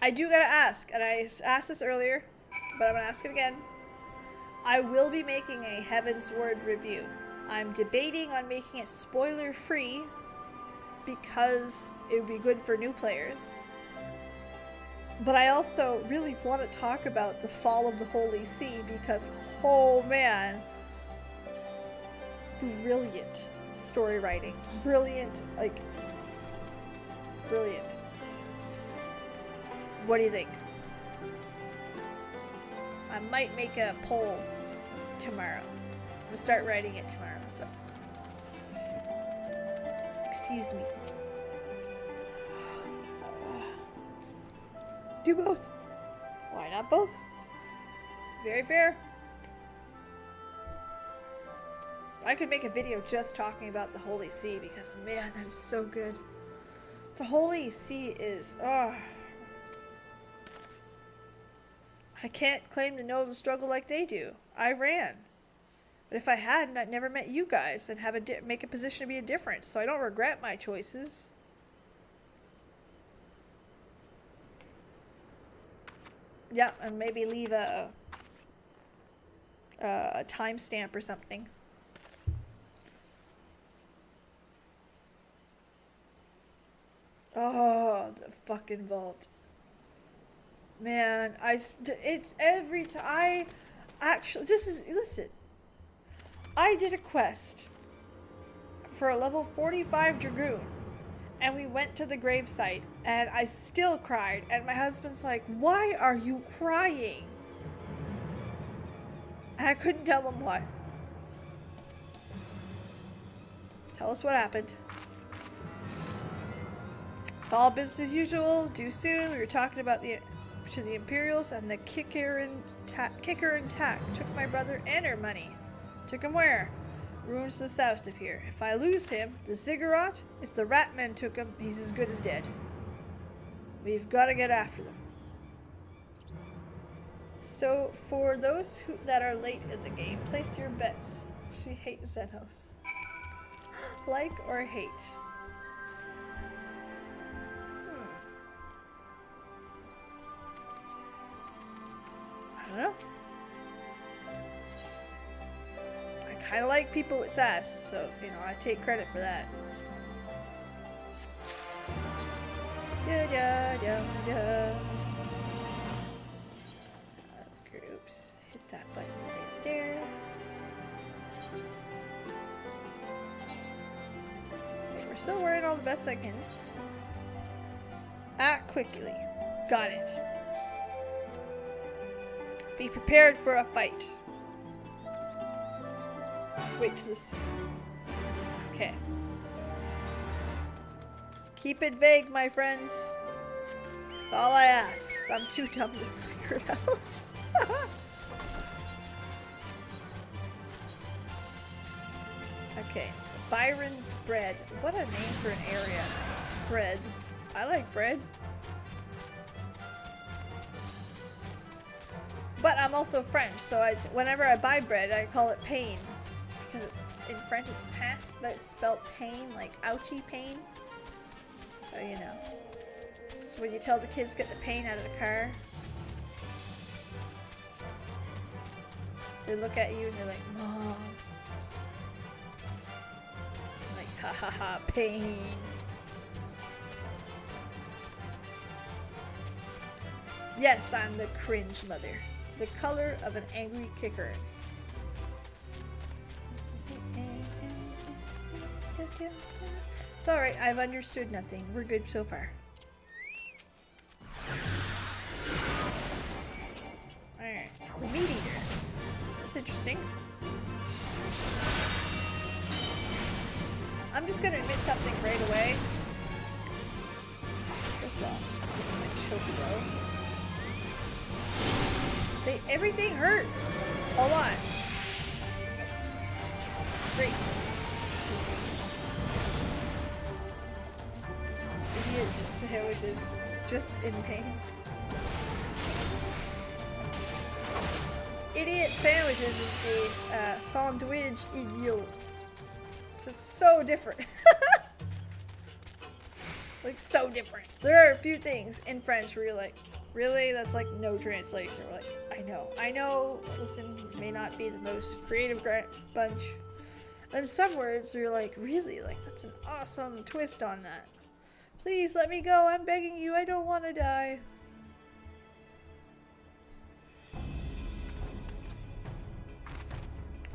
I do gotta ask, and I asked this earlier, but I'm gonna ask it again. I will be making a Heaven's Word review. I'm debating on making it spoiler-free because it would be good for new players. But I also really want to talk about the fall of the Holy See because, oh man, brilliant story writing. Brilliant, like, brilliant. What do you think? I might make a poll tomorrow. I'm gonna start writing it tomorrow, so. Excuse me. Do both. Why not both? Very fair. I could make a video just talking about the Holy See because, man, that is so good. The Holy See is, oh. I can't claim to know the struggle like they do. I ran. But if I hadn't, I'd never met you guys and have make a position to be a difference, so I don't regret my choices. Yeah, and maybe leave a timestamp or something. Oh, the fucking vault. Man, it's every time. I actually, listen. I did a quest for a level 45 Dragoon, and we went to the gravesite, and I still cried, and my husband's like, why are you crying? And I couldn't tell him why. Tell us what happened. It's all business as usual, due soon. We were talking about the Imperials, and the kicker and tack took my brother and her money. Took him where? Ruins to the south of here. If I lose him, the ziggurat, if the ratmen took him, he's as good as dead. We've got to get after them. So, for those that are late in the game, place your bets. She hates Xenos. Like or hate? I don't know. I kind of like people with sass, so, you know, I take credit for that. Groups. Hit that button right there. Okay, we're still wearing all the best I can. Act quickly. Got it. Be prepared for a fight. Wait till this. Okay. Keep it vague, my friends. That's all I ask. I'm too dumb to figure it out. Okay. Byron's bread. What a name for an area. Bread. I like bread. But I'm also French, so whenever I buy bread, I call it pain. Because in French it's pain, but it's spelled pain, like ouchie pain. So, you know. So when you tell the kids get the pain out of the car, they look at you and they're like, Mom. I'm like, ha ha ha, pain. Yes, I'm the cringe mother. The color of an angry kicker. It's alright, I've understood nothing. We're good so far. Alright, the meat eater. That's interesting. I'm just gonna admit something right away. First of all, my chocobo. Everything hurts a lot. Great. Idiot sandwiches just in pain. Idiot sandwiches is the sandwich idiot. So different. Like so different. There are a few things in French where you're like, really? That's like no translation. We're like, I know, listen, may not be the most creative bunch. And some words you're like, really? Like, that's an awesome twist on that. Please let me go, I'm begging you, I don't want to die.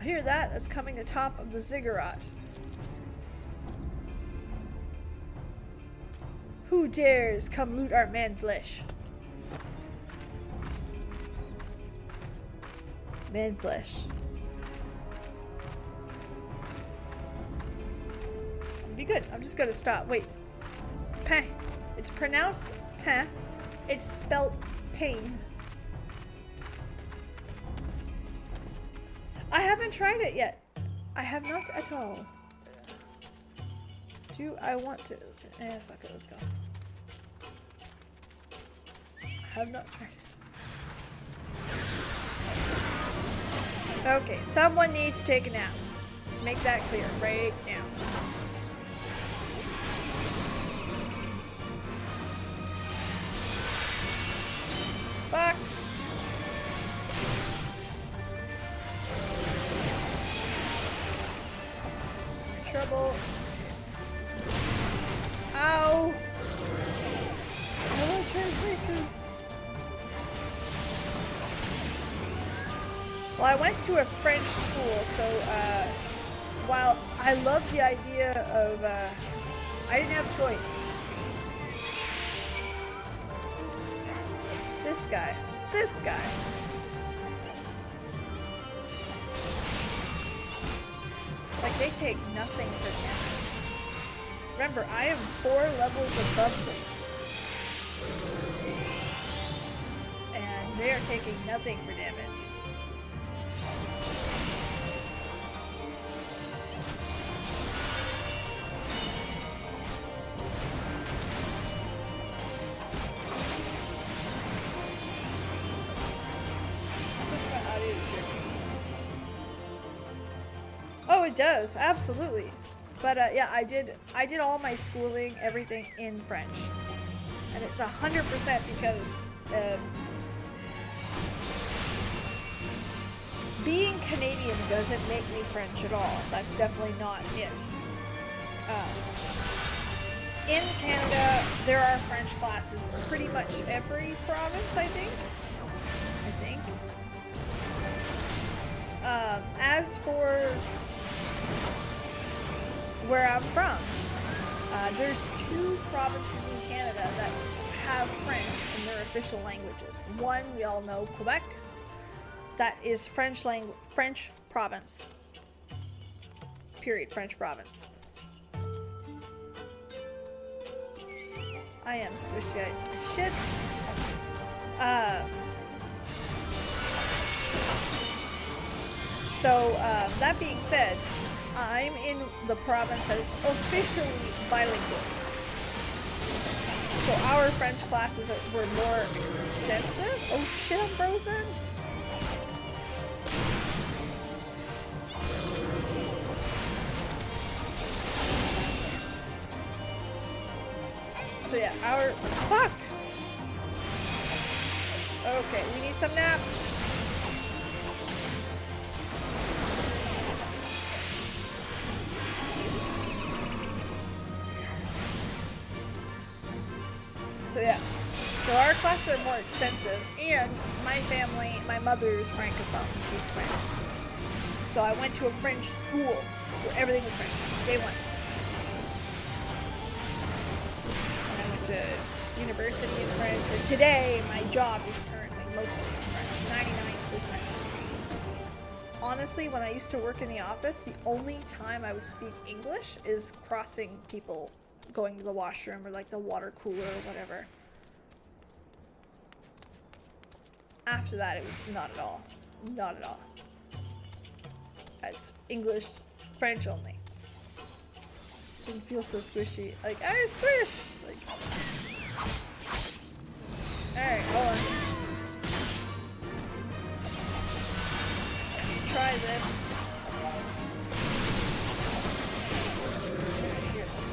Hear that? That's coming atop of the ziggurat. Who dares come loot our man flesh? Man flesh. Be good. I'm just gonna stop. Wait. Peh. It's pronounced peh. It's spelt pain. I haven't tried it yet. I have not at all. Do I want to? Fuck it. Let's go. I have not tried it. Okay, someone needs to take a nap. Let's make that clear right now. Fuck. Trouble. Ow. Hello, translations. Well, I went to a French school, so while I love the idea of, I didn't have a choice. This guy. This guy. Like, they take nothing for damage. Remember, I am 4 levels above them. And they are taking nothing for damage. Oh, it does, absolutely. But yeah, I did all my schooling, everything in French, and it's 100% because being Canadian doesn't make me French at all. That's definitely not it. In Canada, there are French classes in pretty much every province, I think. As for where I'm from, there's 2 provinces in Canada that have French in their official languages. One, we all know, Quebec. That is French province. Period. French province. I am squishy. Shit. So, that being said, I'm in the province that is officially bilingual. So our French classes were more extensive. Oh shit, I'm frozen. So yeah, our... Fuck! Okay, we need some naps. So yeah, so our classes are more extensive, and my family, my mother's francophone, speaks French. So I went to a French school where everything was French, day 1. And I went to university in French, and today my job is currently mostly in French, 99%. Honestly, when I used to work in the office, the only time I would speak English is crossing people going to the washroom or like the water cooler or whatever. After that, it was not at all. Not at all. It's English, French only. Didn't feel so squishy. Like, I squish! Like... Alright, hold on. Let's try this.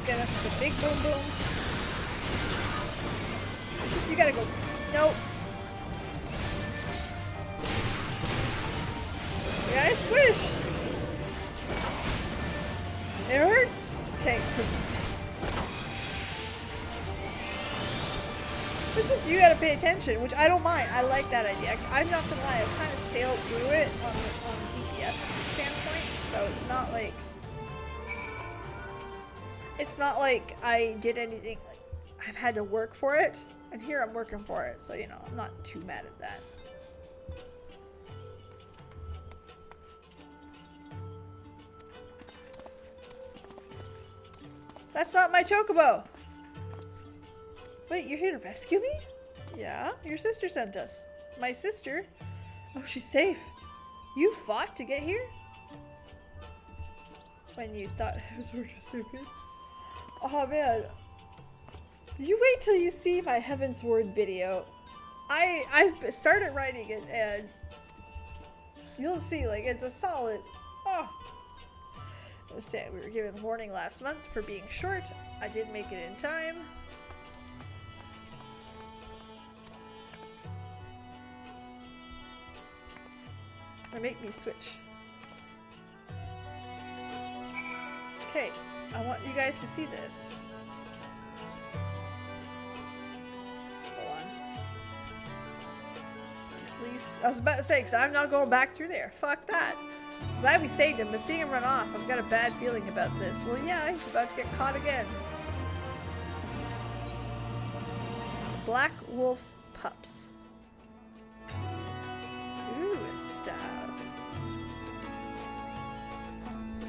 Get us the big boom booms. It's just, you gotta go. Nope. You gotta squish. It hurts. Take privilege. it's just you gotta pay attention, which I don't mind. I like that idea. I'm not gonna lie, I've kind of sailed through it on DPS standpoint, so it's not like I did anything, like I've had to work for it, and here I'm working for it, so you know, I'm not too mad at that. That's not my chocobo! Wait, you're here to rescue me? Yeah, your sister sent us. My sister? Oh, she's safe. You fought to get here? When you thought Heaven's Word was so good. Oh man. You wait till you see my Heaven's Word video. I started writing it and you'll see, like, it's a solid. Oh. I was saying we were given warning last month for being short. I did make it in time. Or make me switch. Okay, I want you guys to see this. Hold on. Please. I was about to say, because I'm not going back through there. Fuck that. Glad we saved him, but seeing him run off, I've got a bad feeling about this. Well, yeah, he's about to get caught again. Black Wolf's Pups. Ooh, stab.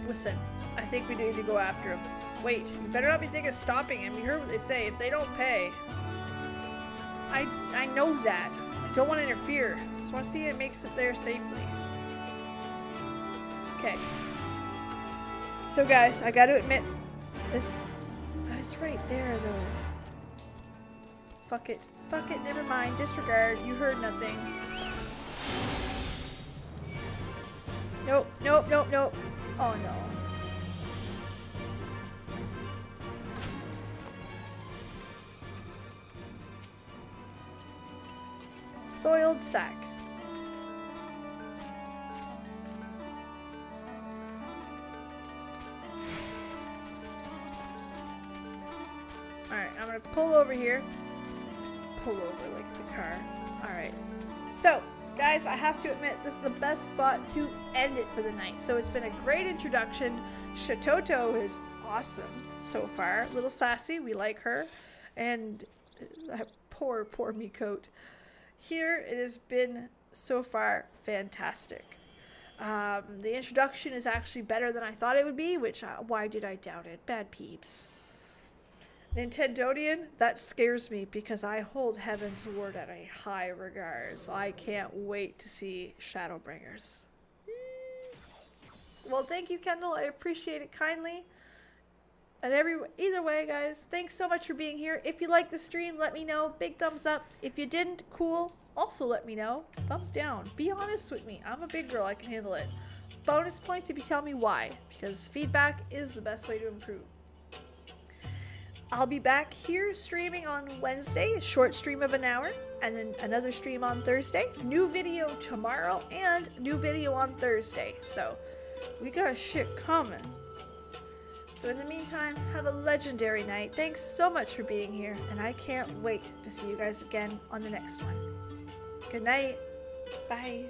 Listen, I think we need to go after him. Wait, you better not be thinking of stopping him. You heard what they say. If they don't pay... I know that. I don't want to interfere. I just want to see it makes it there safely. Okay. So guys, I gotta admit, this... Oh, it's right there though. Fuck it. Fuck it, never mind. Disregard. You heard nothing. Nope, nope, nope, nope. Oh no. Soiled sack. Alright, I'm gonna pull over here. Pull over like it's a car. Alright. So, guys, I have to admit, this is the best spot to end it for the night. So it's been a great introduction. Shatato is awesome so far. A little sassy, we like her. And that poor Mikote. Here, it has been so far fantastic. The introduction is actually better than I thought it would be, which, why did I doubt it? Bad peeps. Nintendodian, that scares me because I hold Heaven's Word at a high regard, so I can't wait to see Shadowbringers. Well, thank you, Kendall. I appreciate it kindly. And either way, guys, thanks so much for being here. If you liked the stream, let me know. Big thumbs up. If you didn't, cool. Also let me know. Thumbs down. Be honest with me. I'm a big girl. I can handle it. Bonus points if you tell me why, because feedback is the best way to improve. I'll be back here streaming on Wednesday, a short stream of an hour, and then another stream on Thursday. New video tomorrow and new video on Thursday. So we got shit coming. So in the meantime, have a legendary night. Thanks so much for being here, and I can't wait to see you guys again on the next one. Good night. Bye.